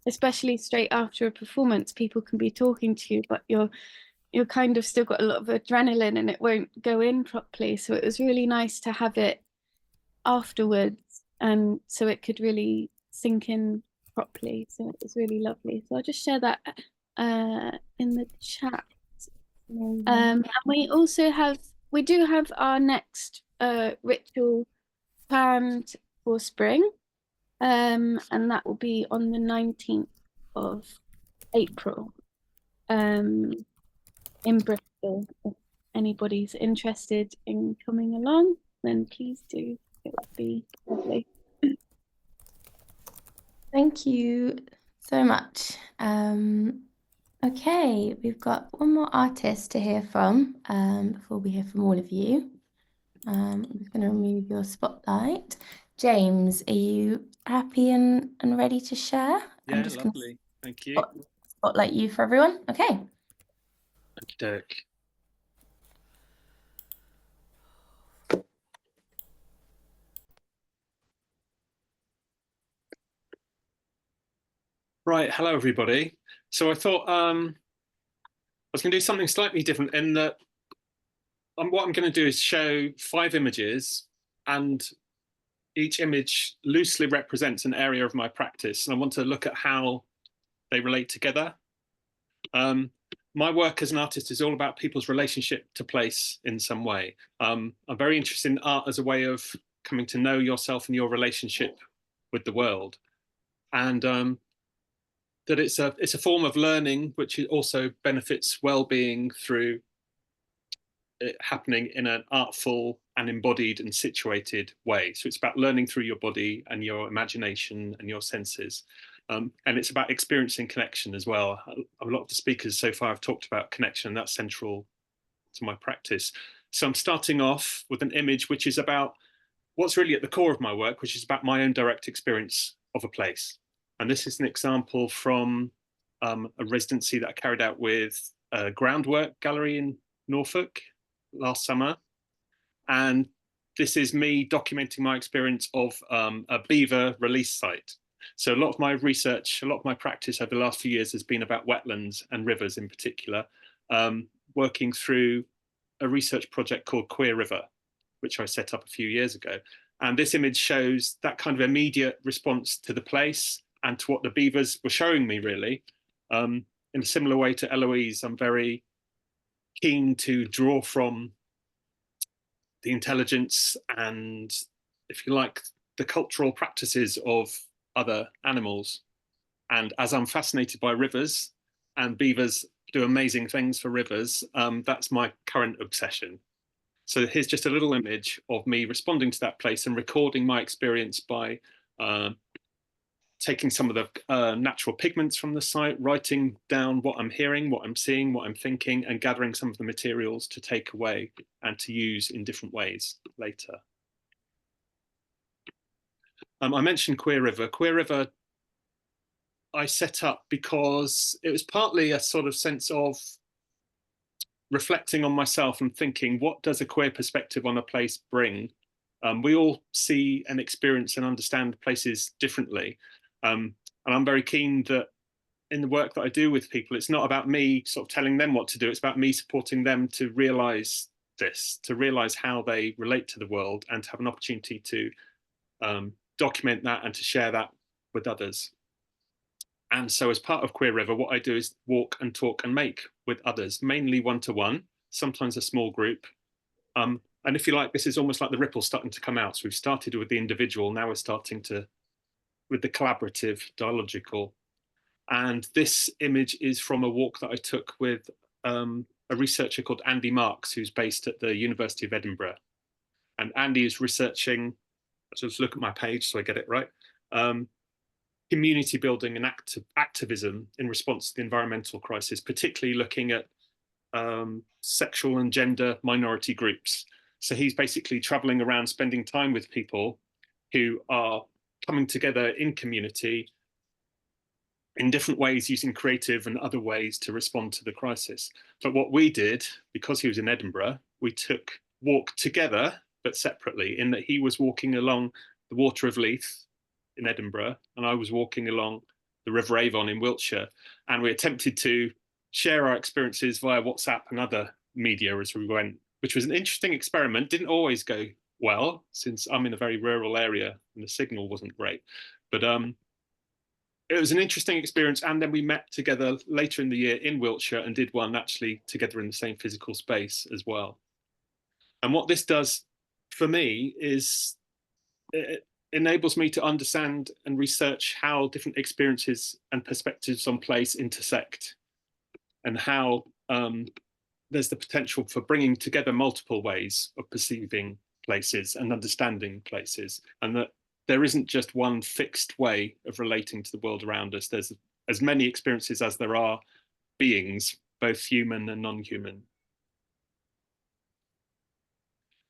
especially straight after a performance. People can be talking to you, but you're kind of still got a lot of adrenaline and it won't go in properly. So it was really nice to have it afterwards, and so it could really sink in properly. So it was really lovely. So I'll just share that in the chat. And we do have our next ritual planned for spring, and that will be on the 19th of April, in Bristol. If anybody's interested in coming along, then please do. It would be lovely. Thank you so much. Okay, we've got one more artist to hear from before we hear from all of you. I'm just going to remove your spotlight. James, are you happy and ready to share? Yeah, I'm just lovely. Thank you. Spotlight you for everyone. Okay. Okey-doke. Right, hello everybody. So I thought I was going to do something slightly different in that what I'm going to do is show 5 images, and each image loosely represents an area of my practice, and I want to look at how they relate together. My work as an artist is all about people's relationship to place in some way. I'm very interested in art as a way of coming to know yourself and your relationship with the world, and that it's a form of learning which also benefits well-being through it happening in an artful and embodied and situated way. So it's about learning through your body and your imagination and your senses. And it's about experiencing connection as well. A lot of the speakers so far have talked about connection, and that's central to my practice. So I'm starting off with an image which is about what's really at the core of my work, which is about my own direct experience of a place. And this is an example from a residency that I carried out with a Groundwork Gallery in Norfolk last summer. And this is me documenting my experience of a beaver release site. So a lot of my research, a lot of my practice over the last few years has been about wetlands and rivers in particular, working through a research project called Queer River, which I set up a few years ago. And this image shows that kind of immediate response to the place and to what the beavers were showing me, really. In a similar way to Eloise, I'm very keen to draw from the intelligence and, if you like, the cultural practices of other animals. And as I'm fascinated by rivers, and beavers do amazing things for rivers, that's my current obsession. So here's just a little image of me responding to that place and recording my experience by taking some of the natural pigments from the site, writing down what I'm hearing, what I'm seeing, what I'm thinking, and gathering some of the materials to take away and to use in different ways later. I mentioned Queer River. Queer River I set up because it was partly a sort of sense of reflecting on myself and thinking, what does a queer perspective on a place bring? We all see and experience and understand places differently. And I'm very keen that in the work that I do with people, it's not about me sort of telling them what to do. It's about me supporting them to realize this, to realize how they relate to the world, and to have an opportunity to document that and to share that with others. And so as part of Queer River, what I do is walk and talk and make with others, mainly one-to-one, sometimes a small group. And if you like, this is almost like the ripple starting to come out. So we've started with the individual, now we're starting with the collaborative, dialogical. And this image is from a walk that I took with a researcher called Andy Marks, who's based at the University of Edinburgh. And Andy is researching, so let's look at my page so I get it right, community building and activism in response to the environmental crisis, particularly looking at sexual and gender minority groups. So he's basically traveling around, spending time with people who are coming together in community, in different ways, using creative and other ways to respond to the crisis. But what we did, because he was in Edinburgh, we walked together, but separately, in that he was walking along the Water of Leith in Edinburgh, and I was walking along the River Avon in Wiltshire. And we attempted to share our experiences via WhatsApp and other media as we went, which was an interesting experiment. Didn't always go well, since I'm in a very rural area and the signal wasn't great. But it was an interesting experience. And then we met together later in the year in Wiltshire and did one actually together in the same physical space as well. And what this does for me is it enables me to understand and research how different experiences and perspectives on place intersect, and how there's the potential for bringing together multiple ways of perceiving places and understanding places, and that there isn't just one fixed way of relating to the world around us. There's as many experiences as there are beings, both human and non-human.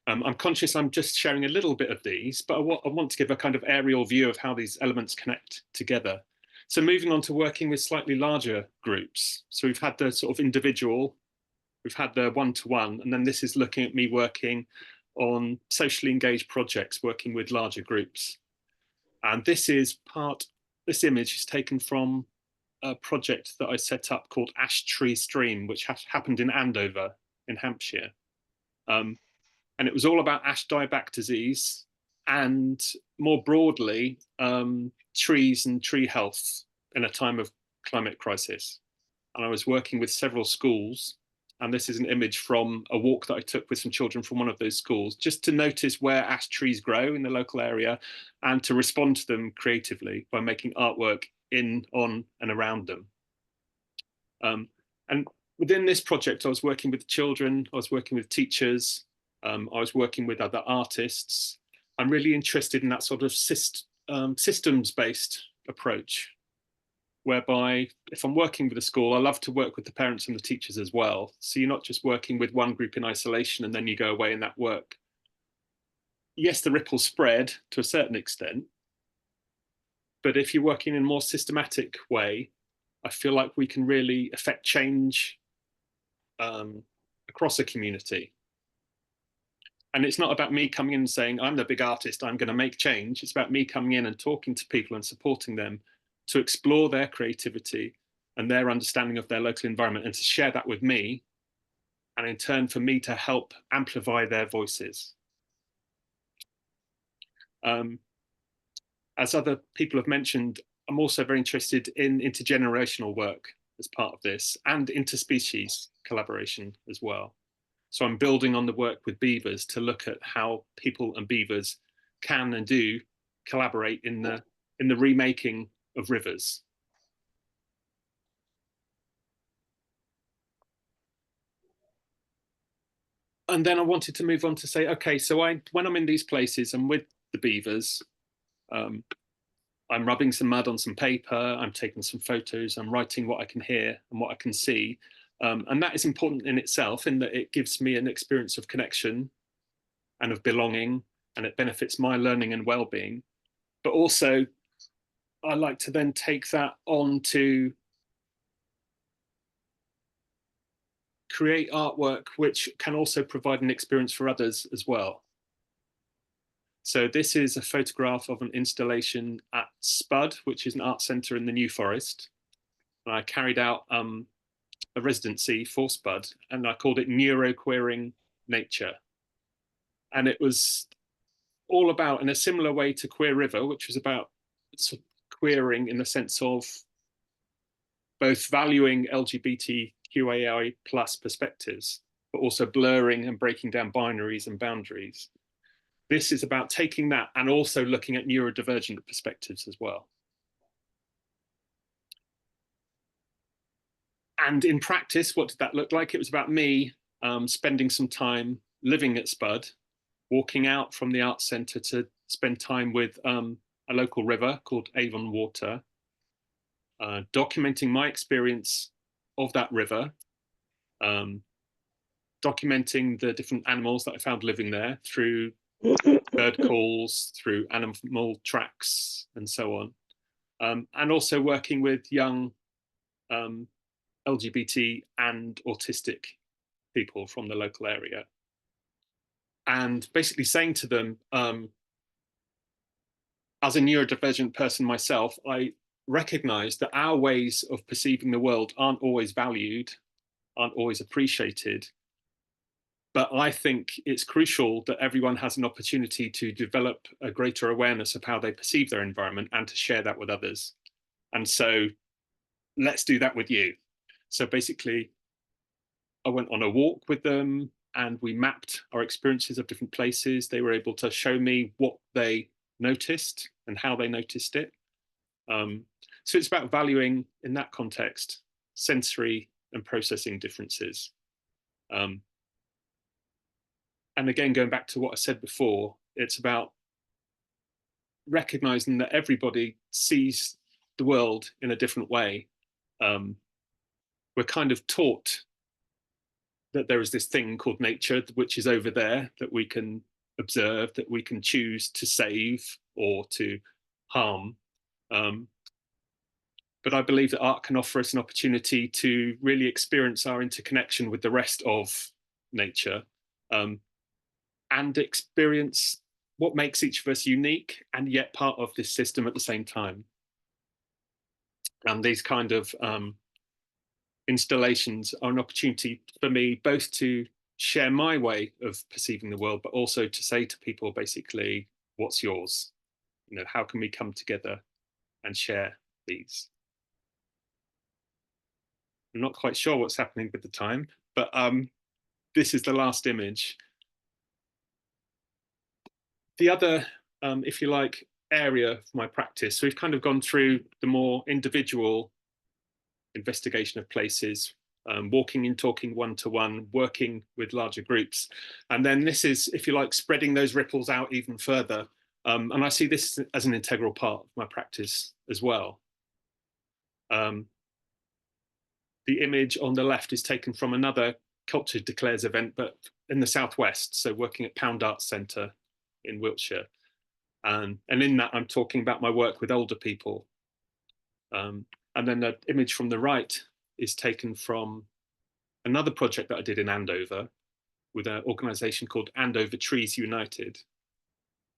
I'm conscious I'm just sharing a little bit of these, but I want to give a kind of aerial view of how these elements connect together. So moving on to working with slightly larger groups. So we've had the sort of individual, we've had the one-to-one, and then this is looking at me working on socially engaged projects, working with larger groups. And this image is taken from a project that I set up called Ash Tree Stream, which happened in Andover in Hampshire. And it was all about ash dieback disease and, more broadly, trees and tree health in a time of climate crisis. And I was working with several schools, and this is an image from a walk that I took with some children from one of those schools, just to notice where ash trees grow in the local area and to respond to them creatively by making artwork in, on, and around them. And within this project, I was working with children, I was working with teachers, I was working with other artists. I'm really interested in that sort of systems-based approach, whereby if I'm working with a school, I love to work with the parents and the teachers as well. So you're not just working with one group in isolation and then you go away in that work. Yes, the ripples spread to a certain extent, but if you're working in a more systematic way, I feel like we can really affect change across a community. And it's not about me coming in and saying, I'm the big artist, I'm going to make change. It's about me coming in and talking to people and supporting them to explore their creativity and their understanding of their local environment, and to share that with me, and in turn for me to help amplify their voices. As other people have mentioned, I'm also very interested in intergenerational work as part of this, and interspecies collaboration as well. So I'm building on the work with beavers to look at how people and beavers can and do collaborate in the remaking of rivers. And then I wanted to move on to say, okay, so when I'm in these places and with the beavers, I'm rubbing some mud on some paper, I'm taking some photos, I'm writing what I can hear and what I can see. And that is important in itself, in that it gives me an experience of connection and of belonging, and it benefits my learning and well-being. But also, I like to then take that on to create artwork which can also provide an experience for others as well. So this is a photograph of an installation at Spud, which is an art centre in the New Forest. And I carried out a residency for Spud, and I called it Neuroqueering Nature. And it was all about, in a similar way to Queer River, which was about sort of queering in the sense of both valuing LGBTQAI+ perspectives, but also blurring and breaking down binaries and boundaries. This is about taking that and also looking at neurodivergent perspectives as well. And in practice, what did that look like? It was about me spending some time living at Spud, walking out from the arts centre to spend time with a local river called Avon Water, documenting my experience of that river, documenting the different animals that I found living there through bird calls, through animal tracks, and so on. and also working with young LGBT and autistic people from the local area, and basically saying to them, as a neurodivergent person myself, I recognize that our ways of perceiving the world aren't always valued, aren't always appreciated. But I think it's crucial that everyone has an opportunity to develop a greater awareness of how they perceive their environment and to share that with others. And so let's do that with you. So basically, I went on a walk with them and we mapped our experiences of different places. They were able to show me what they noticed and how they noticed it. So it's about valuing, in that context, sensory and processing differences. And again, going back to what I said before, it's about recognizing that everybody sees the world in a different way. We're kind of taught that there is this thing called nature, which is over there, that we can observe, that we can choose to save or to harm. But I believe that art can offer us an opportunity to really experience our interconnection with the rest of nature, and experience what makes each of us unique and yet part of this system at the same time. And these kind of installations are an opportunity for me both to share my way of perceiving the world, but also to say to people basically, what's yours? You know, how can we come together and share these? I'm not quite sure what's happening with the time, but this is the last image. The other, if you like, area of my practice, so we've kind of gone through the more individual investigation of places, walking and talking one-to-one, working with larger groups. And then this is, if you like, spreading those ripples out even further. And I see this as an integral part of my practice as well. The image on the left is taken from another Culture Declares event, but in the Southwest, so working at Pound Arts Centre in Wiltshire. And in that, I'm talking about my work with older people. And then the image from the right is taken from another project that I did in Andover with an organisation called Andover Trees United.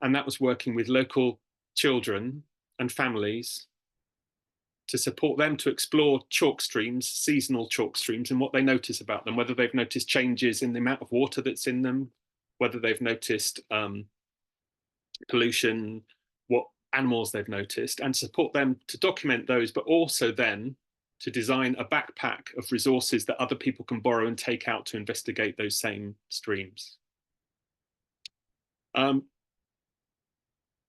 And that was working with local children and families to support them to explore chalk streams, seasonal chalk streams, and what they notice about them, whether they've noticed changes in the amount of water that's in them, whether they've noticed pollution, what animals they've noticed, and support them to document those, but also then to design a backpack of resources that other people can borrow and take out to investigate those same streams.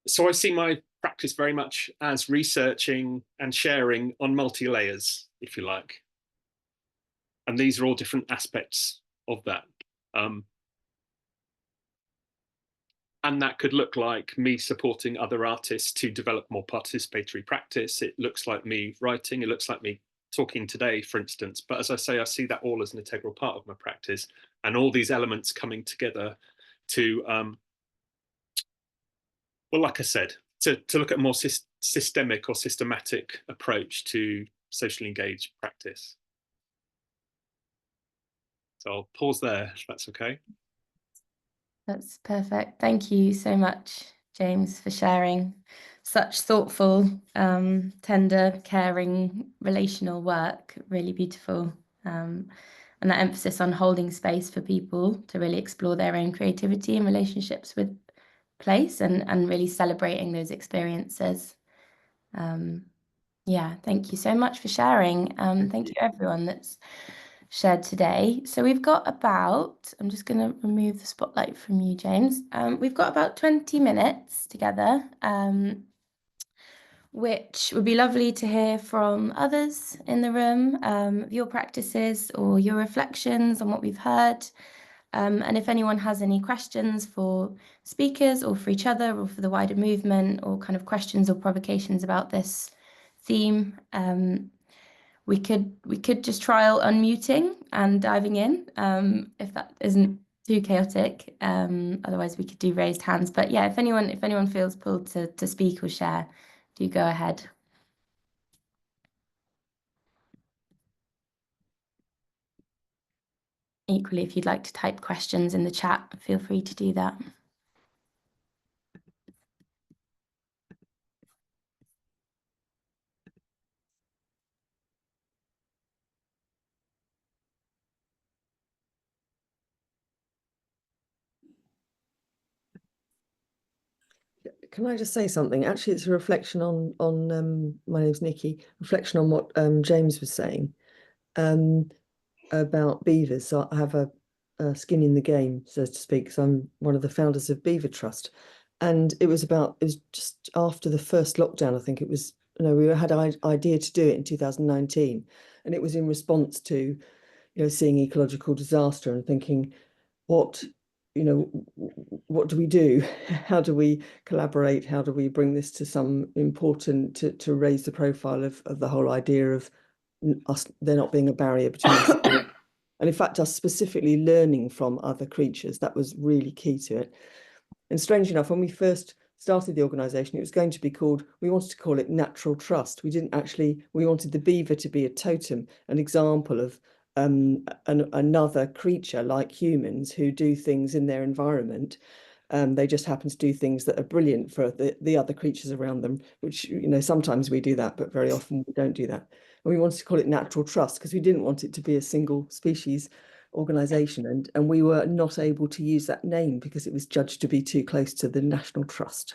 So I see my practice very much as researching and sharing on multi-layers, if you like. And these are all different aspects of that. And that could look like me supporting other artists to develop more participatory practice. It looks like me writing, it looks like me talking today, for instance. But as I say, I see that all as an integral part of my practice, and all these elements coming together to, well, like I said, to look at a more systemic or systematic approach to socially engaged practice. So I'll pause there, if that's okay. That's perfect. Thank you so much, James, for sharing such thoughtful, tender, caring, relational work. Really beautiful. And that emphasis on holding space for people to really explore their own creativity and relationships with place, and really celebrating those experiences. Yeah, thank you so much for sharing. Thank you everyone that's shared today. So we've got about, I'm just going to remove the spotlight from you, James. We've got about 20 minutes together, which would be lovely to hear from others in the room, your practices or your reflections on what we've heard. And if anyone has any questions for speakers or for each other or for the wider movement, or kind of questions or provocations about this theme, we could just trial unmuting and diving in, if that isn't too chaotic. Otherwise we could do raised hands. But yeah, if anyone feels pulled to speak or share, do go ahead. equally, if you'd like to type questions in the chat, feel free to do that. Can I just say something? Actually, it's a reflection on my name's Nikki, reflection on what James was saying about beavers. So I have a skin in the game, so to speak. So I'm one of the founders of Beaver Trust. And it was just after the first lockdown, I think it was, we had an idea to do it in 2019. And it was in response to, seeing ecological disaster and thinking, what do we do? How do we collaborate? How do we bring this to some important, to raise the profile of the whole idea of us, there not being a barrier between us. And in fact, us specifically learning from other creatures, that was really key to it. And strange enough, when we first started the organisation, it was going to be called, we wanted to call it Natural Trust. We wanted the beaver to be a totem, an example of another creature like humans who do things in their environment. They just happen to do things that are brilliant for the other creatures around them, which, sometimes we do that, but very often we don't do that. And we wanted to call it Natural Trust because we didn't want it to be a single species organisation. And we were not able to use that name because it was judged to be too close to the National Trust.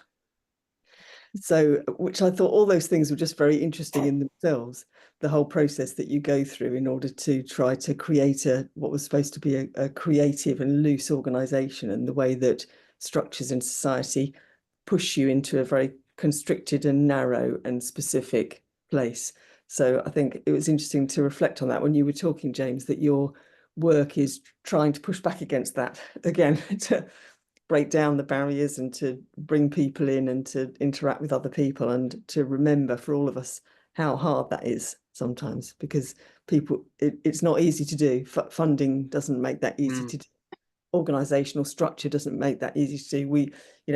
So, which I thought all those things were just very interesting in themselves, the whole process that you go through in order to try to create what was supposed to be a creative and loose organisation, and the way that structures in society push you into a very constricted and narrow and specific place. So I think it was interesting to reflect on that when you were talking, James, that your work is trying to push back against that again, to break down the barriers and to bring people in and to interact with other people, and to remember for all of us how hard that is sometimes, because it's not easy to do. Funding doesn't make that easy to do. Organizational structure doesn't make that easy to do.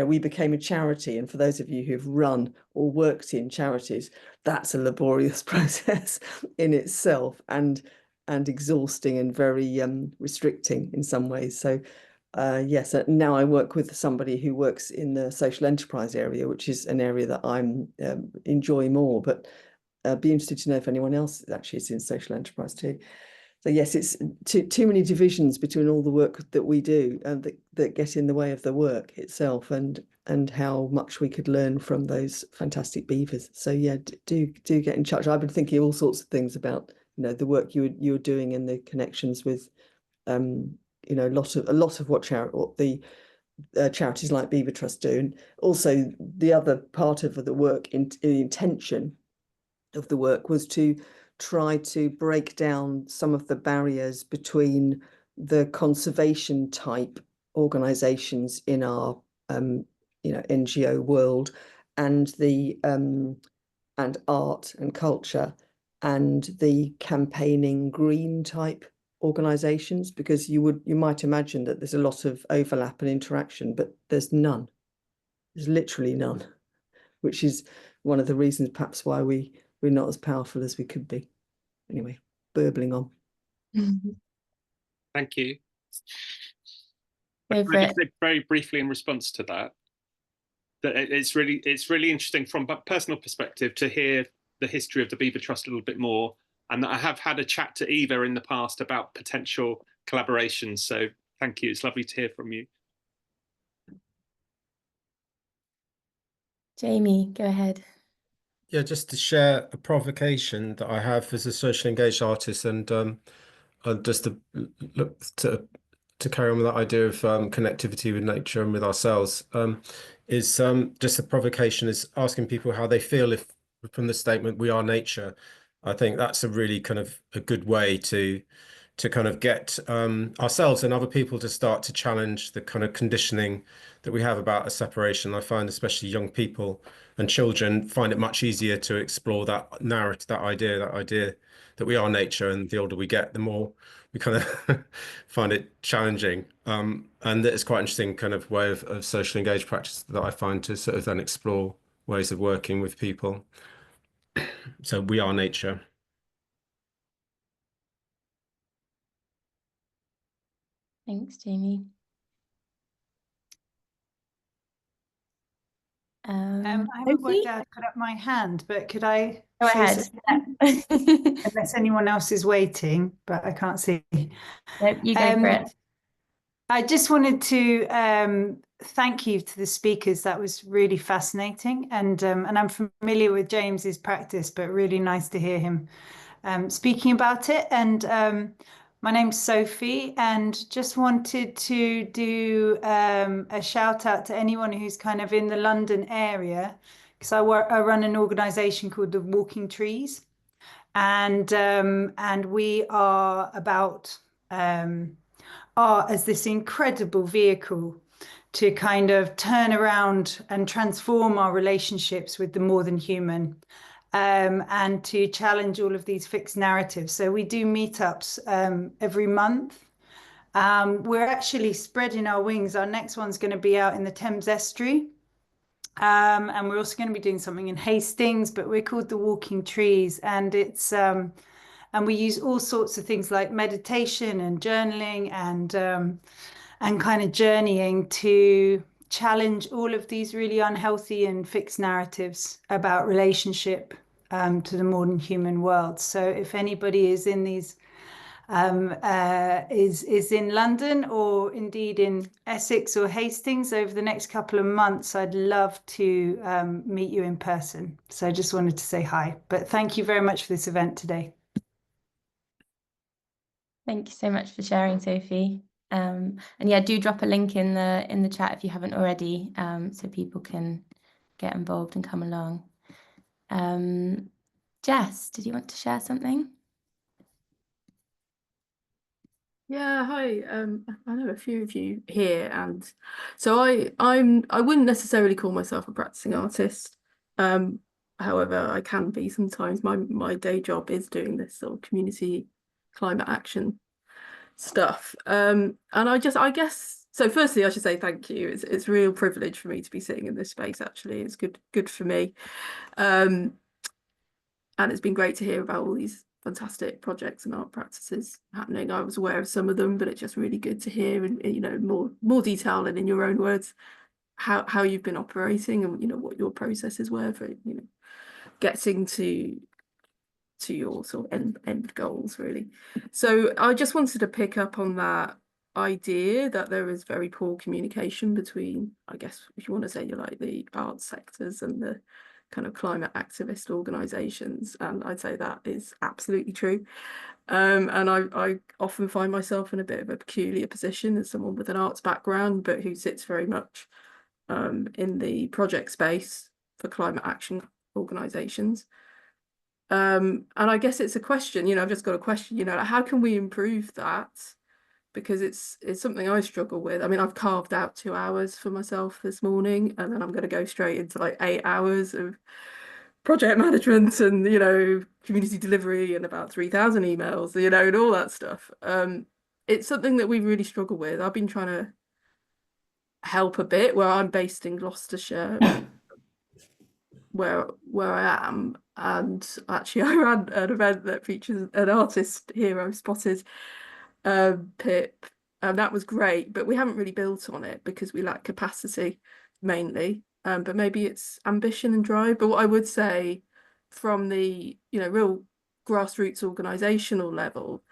We became a charity, and for those of you who've run or worked in charities, that's a laborious process in itself, and exhausting and very restricting in some ways. So yes, now I work with somebody who works in the social enterprise area, which is an area that I'm enjoy more, but be interested to know if anyone else actually is in social enterprise too. So yes, it's too many divisions between all the work that we do, and that get in the way of the work itself, and how much we could learn from those fantastic beavers. So yeah, do get in touch. I've been thinking all sorts of things about the work you're doing and the connections with a lot of what the charities like Beaver Trust do, and also the other part of the work, in the intention of the work, was to try to break down some of the barriers between the conservation type organizations in our NGO world, and the and art and culture, and the campaigning green type organizations, because you might imagine that there's a lot of overlap and interaction, but there's none. There's literally none, which is one of the reasons perhaps why we're not as powerful as we could be. Anyway, burbling on. Thank you. Go for it. Very briefly in response to that, it's really interesting from a personal perspective to hear the history of the Beaver Trust a little bit more, and I have had a chat to Eva in the past about potential collaborations. So thank you. It's lovely to hear from you. Jamie, go ahead. Yeah, just to share a provocation that I have as a socially engaged artist, and just to look to carry on with that idea of connectivity with nature and with ourselves, is just a provocation is asking people how they feel if, from the statement, "we are nature." I think that's a really kind of a good way to kind of get ourselves and other people to start to challenge the kind of conditioning that we have about a separation. I find especially young people and children find it much easier to explore that narrative, that idea that we are nature, and the older we get, the more we kind of find it challenging. And it's quite interesting kind of way of socially engaged practice that I find to sort of then explore ways of working with people. So we are nature. Thanks, Jamie. I haven't worked out how to put up my hand, but could I Go show ahead. unless anyone else is waiting, but I can't see. Nope, you go for it. I just wanted to thank you to the speakers. That was really fascinating, and I'm familiar with James's practice, but really nice to hear him speaking about it. And my name's Sophie, and just wanted to do a shout out to anyone who's kind of in the London area, because I run an organisation called the Walking Trees, and we are about art as this incredible vehicle to kind of turn around and transform our relationships with the more than human, and to challenge all of these fixed narratives. So we do meetups every month. We're actually spreading our wings. Our next one's going to be out in the Thames Estuary. And we're also going to be doing something in Hastings, but we're called the Walking Trees, and it's and we use all sorts of things like meditation and journaling and kind of journeying to challenge all of these really unhealthy and fixed narratives about relationship to the modern human world. So if anybody is in these is in London or indeed in Essex or Hastings over the next couple of months, I'd love to meet you in person. So I just wanted to say hi, but thank you very much for this event today. Thank you so much for sharing, Sophie. And yeah, do drop a link in the chat if you haven't already, so people can get involved and come along. Jess, did you want to share something? Yeah, hi. I know a few of you here, and so I wouldn't necessarily call myself a practicing artist. However, I can be sometimes. My day job is doing this sort of community climate action stuff. And I guess so. Firstly, I should say thank you. It's a real privilege for me to be sitting in this space. Actually, it's good for me. And it's been great to hear about all these fantastic projects and art practices happening. I was aware of some of them, but it's just really good to hear in more detail and in your own words how you've been operating and what your processes were for getting to your sort of end goals, really. So I just wanted to pick up on that idea that there is very poor communication between, I guess, if you want to say you're like the arts sectors and the kind of climate activist organizations, and I'd say that is absolutely true. And I often find myself in a bit of a peculiar position as someone with an arts background, but who sits very much in the project space for climate action organizations. And I guess it's a question, I've just got a question, like, how can we improve that? Because it's something I struggle with. I mean, I've carved out 2 hours for myself this morning, and then I'm going to go straight into like 8 hours of project management and community delivery and about 3,000 emails, and all that stuff. It's something that we really struggle with. I've been trying to help a bit where I'm based in Gloucestershire, where I am, and actually I ran an event that features an artist hero spotted, Pip, and that was great, but we haven't really built on it because we lack capacity mainly, but maybe it's ambition and drive. But what I would say from the real grassroots organizational level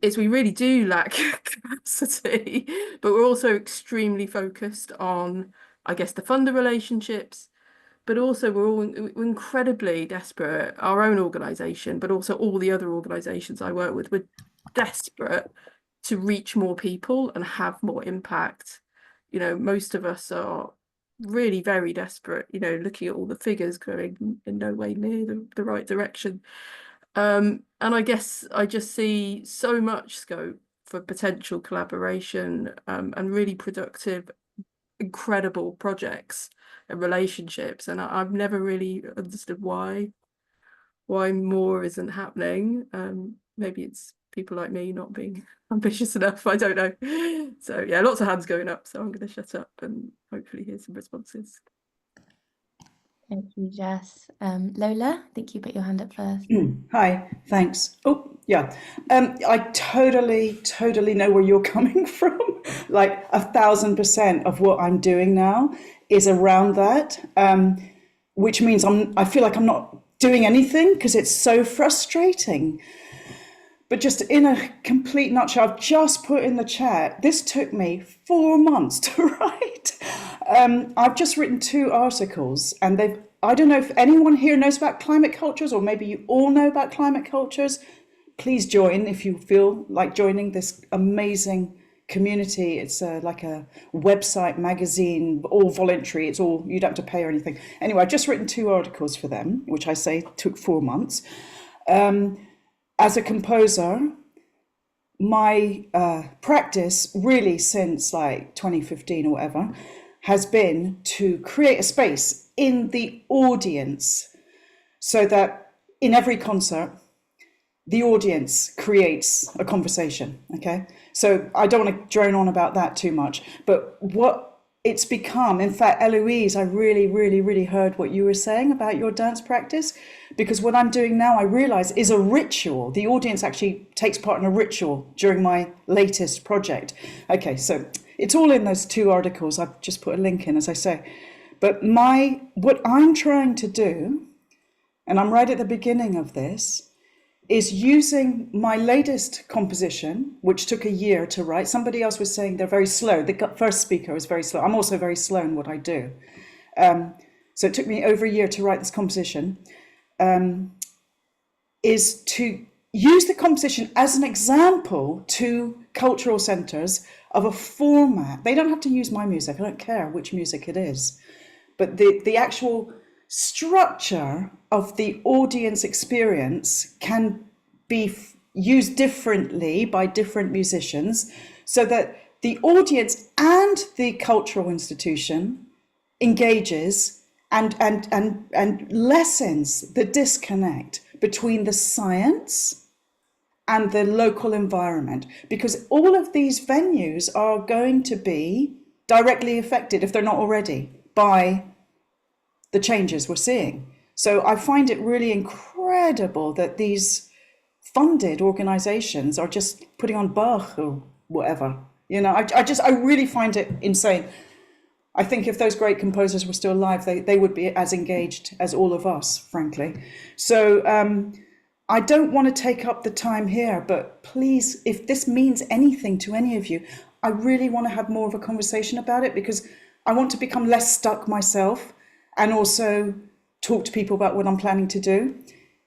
is we really do lack capacity, but we're also extremely focused on, I guess, the funder relationships, but also we're incredibly desperate, our own organisation, but also all the other organisations I work with, we're desperate to reach more people and have more impact. Most of us are really very desperate, looking at all the figures going in no way near the right direction. And I guess I just see so much scope for potential collaboration and really productive, incredible projects and relationships, and I've never really understood why more isn't happening. Maybe it's people like me not being ambitious enough, I don't know. So yeah, lots of hands going up, so I'm going to shut up and hopefully hear some responses. Thank you, Jess. Lola, I think you put your hand up first. Hi, thanks. Oh, Yeah, I totally know where you're coming from. Like 1,000% of what I'm doing now is around that, which means I feel like I'm not doing anything because it's so frustrating. But just in a complete nutshell, I've just put in the chat, this took me 4 months to write. I've just written 2 articles, and I don't know if anyone here knows about climate cultures, or maybe you all know about climate cultures. Please join if you feel like joining this amazing community. It's like a website, magazine, all voluntary. It's all, you don't have to pay or anything. Anyway, I've just written 2 articles for them, which I say took 4 months. As a composer, my practice really since like 2015 or whatever has been to create a space in the audience so that in every concert, the audience creates a conversation, okay? So I don't want to drone on about that too much, but what it's become, in fact, Eloise, I really heard what you were saying about your dance practice, because what I'm doing now, I realize, is a ritual. The audience actually takes part in a ritual during my latest project. Okay, so it's all in those 2 articles. I've just put a link in, as I say. But what I'm trying to do, and I'm right at the beginning of this, is using my latest composition, which took a year to write. Somebody else was saying they're very slow. The first speaker was very slow. I'm also very slow in what I do. So it took me over a year to write this composition, is to use the composition as an example to cultural centres of a format. They don't have to use my music. I don't care which music it is. But the actual structure of the audience experience can be used differently by different musicians so that the audience and the cultural institution engages and lessens the disconnect between the science and the local environment, because all of these venues are going to be directly affected, if they're not already, by the changes we're seeing. So I find it really incredible that these funded organizations are just putting on Bach or whatever. You know, I really find it insane. I think if those great composers were still alive, they would be as engaged as all of us, frankly. So I don't want to take up the time here, but please, if this means anything to any of you, I really want to have more of a conversation about it, because I want to become less stuck myself and also talk to people about what I'm planning to do.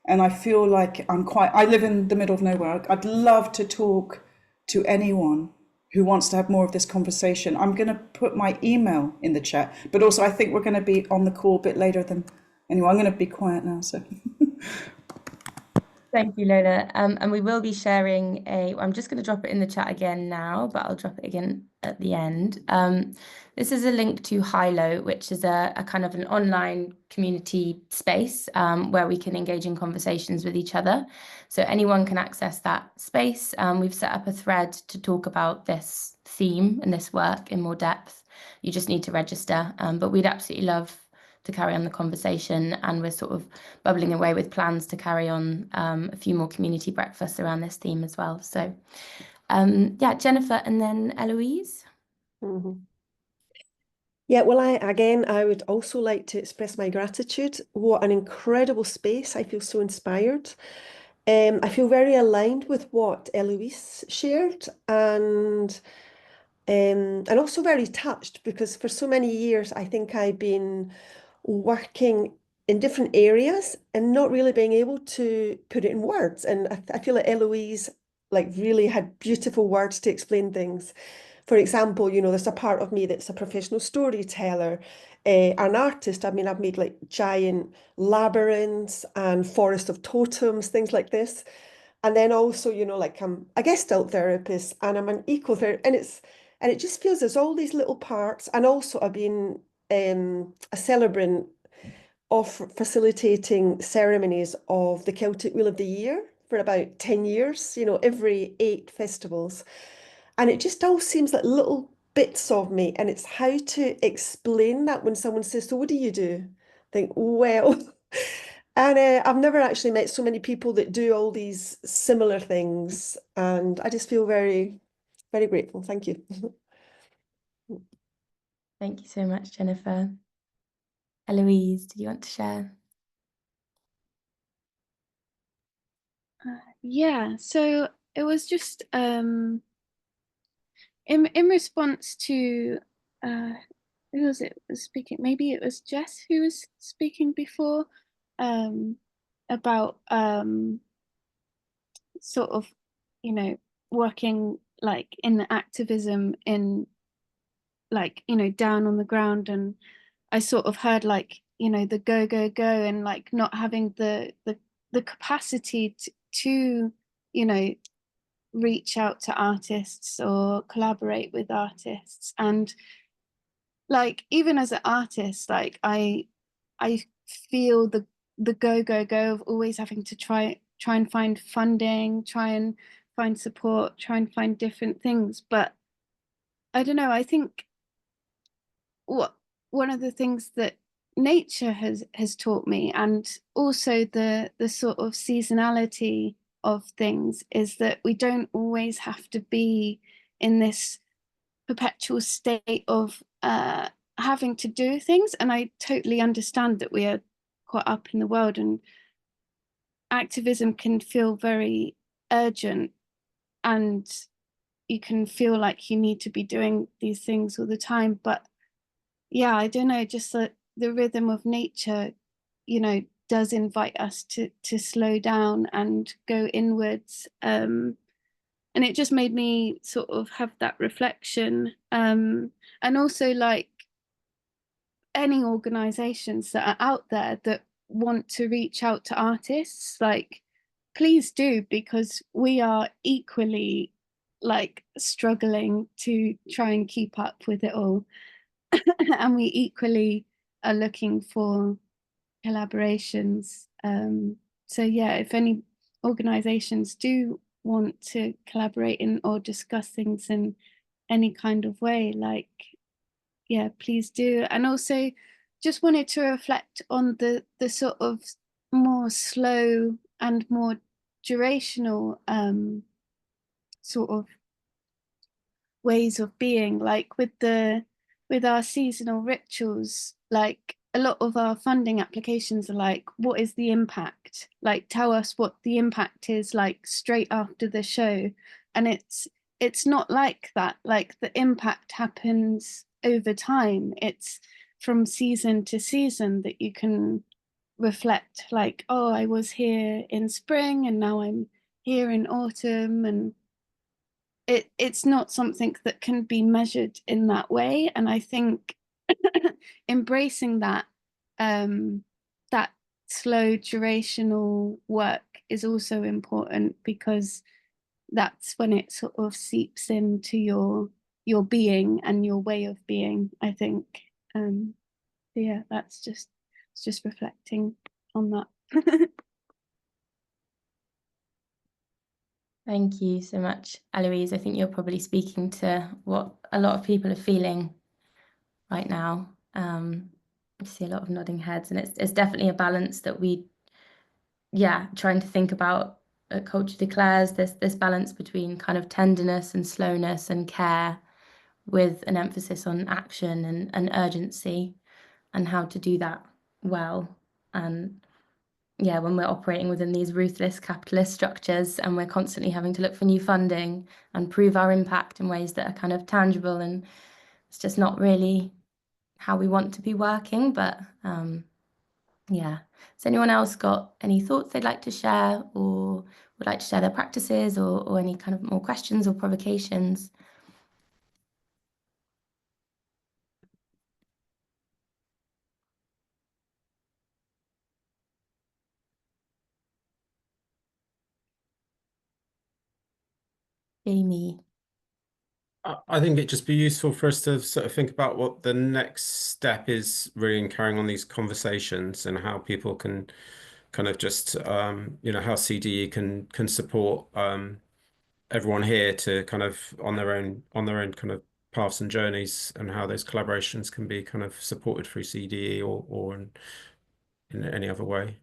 And I feel like I live in the middle of nowhere. I'd love to talk to anyone who wants to have more of this conversation. I'm going to put my email in the chat, but also I think we're going to be on the call a bit later than, anyway, I'm going to be quiet now, so. Thank you, Lola. And we will be sharing I'm just going to drop it in the chat again now, but I'll drop it again at the end. This is a link to Hilo, which is a kind of an online community space where we can engage in conversations with each other. So anyone can access that space. We've set up a thread to talk about this theme and this work in more depth. You just need to register, but we'd absolutely love to carry on the conversation, and we're sort of bubbling away with plans to carry on a few more community breakfasts around this theme as well. So yeah, Jennifer and then Eloise. Yeah, well, I would also like to express my gratitude. What an incredible space. I feel so inspired. I feel very aligned with what Eloise shared, and also very touched, because for so many years I think I've been working in different areas and not really being able to put it in words. And I feel like Eloise really had beautiful words to explain things. For example, there's a part of me that's a professional storyteller, an artist. I mean, I've made like giant labyrinths and forest of totems, things like this. And then also, I'm a Gestalt therapist and I'm an eco-therapist, and it just feels there's all these little parts. And also I've been a celebrant of facilitating ceremonies of the Celtic Wheel of the Year for about 10 years, every 8 festivals. And it just all seems like little bits of me. And it's how to explain that when someone says, so what do you do? I think, well, And I've never actually met so many people that do all these similar things, and I just feel very, very grateful. Thank you. Thank you so much, Jennifer. Eloise, did you want to share? Yeah, so it was just in response to who was it was speaking? Maybe it was Jess who was speaking before about sort of, you know, working like in the activism in like, you know, down on the ground. And I sort of heard like, you know, the go, go, go, and like not having the capacity to, you know, reach out to artists or collaborate with artists. And like even as an artist, like I feel the go, go, go of always having to try and find funding, try and find support, try and find different things. But I don't know, I think what one of the things that nature has taught me, and also the sort of seasonality of things, is that we don't always have to be in this perpetual state of having to do things. And I totally understand that we are caught up in the world, and activism can feel very urgent, and you can feel like you need to be doing these things all the time. But yeah, I don't know, just the rhythm of nature, you know, does invite us to slow down and go inwards. And it just made me sort of have that reflection. And also like any organizations that are out there that want to reach out to artists, like please do, because we are equally like struggling to try and keep up with it all. And we equally are looking for collaborations. So yeah, if any organizations do want to collaborate in or discuss things in any kind of way, like yeah, please do. And also just wanted to reflect on the sort of more slow and more durational sort of ways of being, like with our seasonal rituals. Like a lot of our funding applications are like, what is the impact? Like tell us what the impact is, like straight after the show. And it's not like that. Like the impact happens over time. It's from season to season that you can reflect, like, oh, I was here in spring and now I'm here in autumn. And it's not something that can be measured in that way. And I think embracing that that slow durational work is also important, because that's when it sort of seeps into your being and your way of being, I think. Yeah, that's just reflecting on that. Thank you so much, Eloise. I think you're probably speaking to what a lot of people are feeling right now. I see a lot of nodding heads, and it's definitely a balance that trying to think about Culture Declares, this balance between kind of tenderness and slowness and care, with an emphasis on action and urgency, and how to do that well. And yeah, when we're operating within these ruthless capitalist structures and we're constantly having to look for new funding and prove our impact in ways that are kind of tangible, and it's just not really how we want to be working. But yeah, has anyone else got any thoughts they'd like to share, or would like to share their practices, or any kind of more questions or provocations? Amy. I think it'd just be useful for us to sort of think about what the next step is really in carrying on these conversations, and how people can kind of just how CDE can support everyone here to kind of on their own kind of paths and journeys, and how those collaborations can be kind of supported through CDE or in any other way.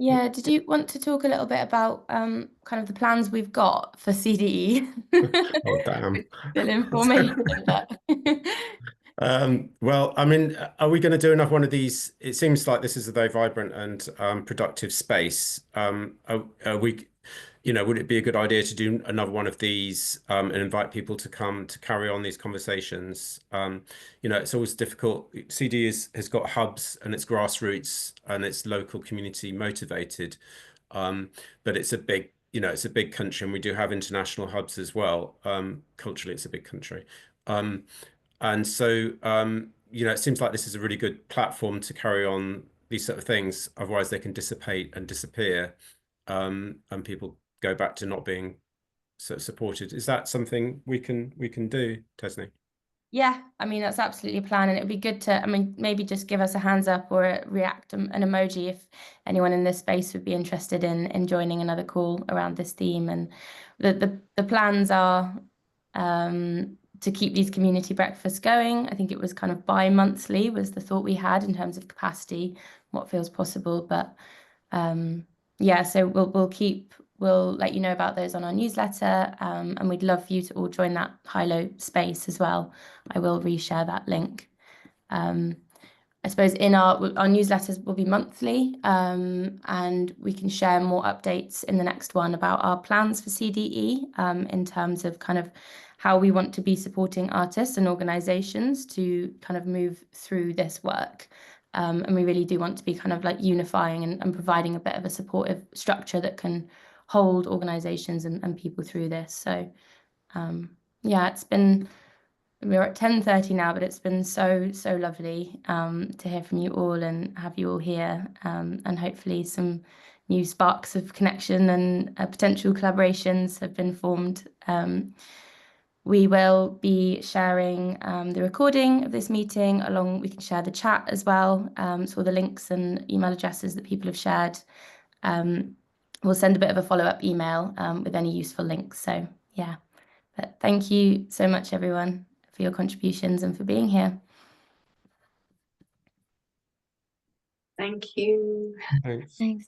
Yeah, did you want to talk a little bit about kind of the plans we've got for CDE? Oh, damn. Still in formation, but Well, I mean, are we going to do another one of these? It seems like this is a very vibrant and productive space. Are we, would it be a good idea to do another one of these and invite people to come to carry on these conversations? It's always difficult. CD has got hubs and it's grassroots and it's local community motivated, but it's a big, it's a big country, and we do have international hubs as well. Culturally, it's a big country. And so, it seems like this is a really good platform to carry on these sort of things. Otherwise, they can dissipate and disappear, and people go back to not being sort of supported. Is that something we can do, Tesney? yeah, I mean, that's absolutely a plan, and it'd be good to, I mean, maybe just give us a hands up or a react, an emoji if anyone in this space would be interested in joining another call around this theme. And the plans are to keep these community breakfasts going. I think it was kind of bi-monthly was the thought we had in terms of capacity, what feels possible. But yeah, so we'll let you know about those on our newsletter, and we'd love for you to all join that high-low space as well. I will reshare that link. I suppose in our newsletters will be monthly, and we can share more updates in the next one about our plans for CDE in terms of kind of how we want to be supporting artists and organizations to kind of move through this work. And we really do want to be kind of like unifying and providing a bit of a supportive structure that can hold organizations and people through this. So yeah, we're at 10:30 now, but it's been so lovely to hear from you all and have you all here, and hopefully some new sparks of connection and potential collaborations have been formed. We will be sharing the recording of this meeting along. We can share the chat as well, so all the links and email addresses that people have shared. We'll send a bit of a follow-up email with any useful links. So yeah, but thank you so much, everyone, for your contributions and for being here. Thank you. Thanks. Thanks,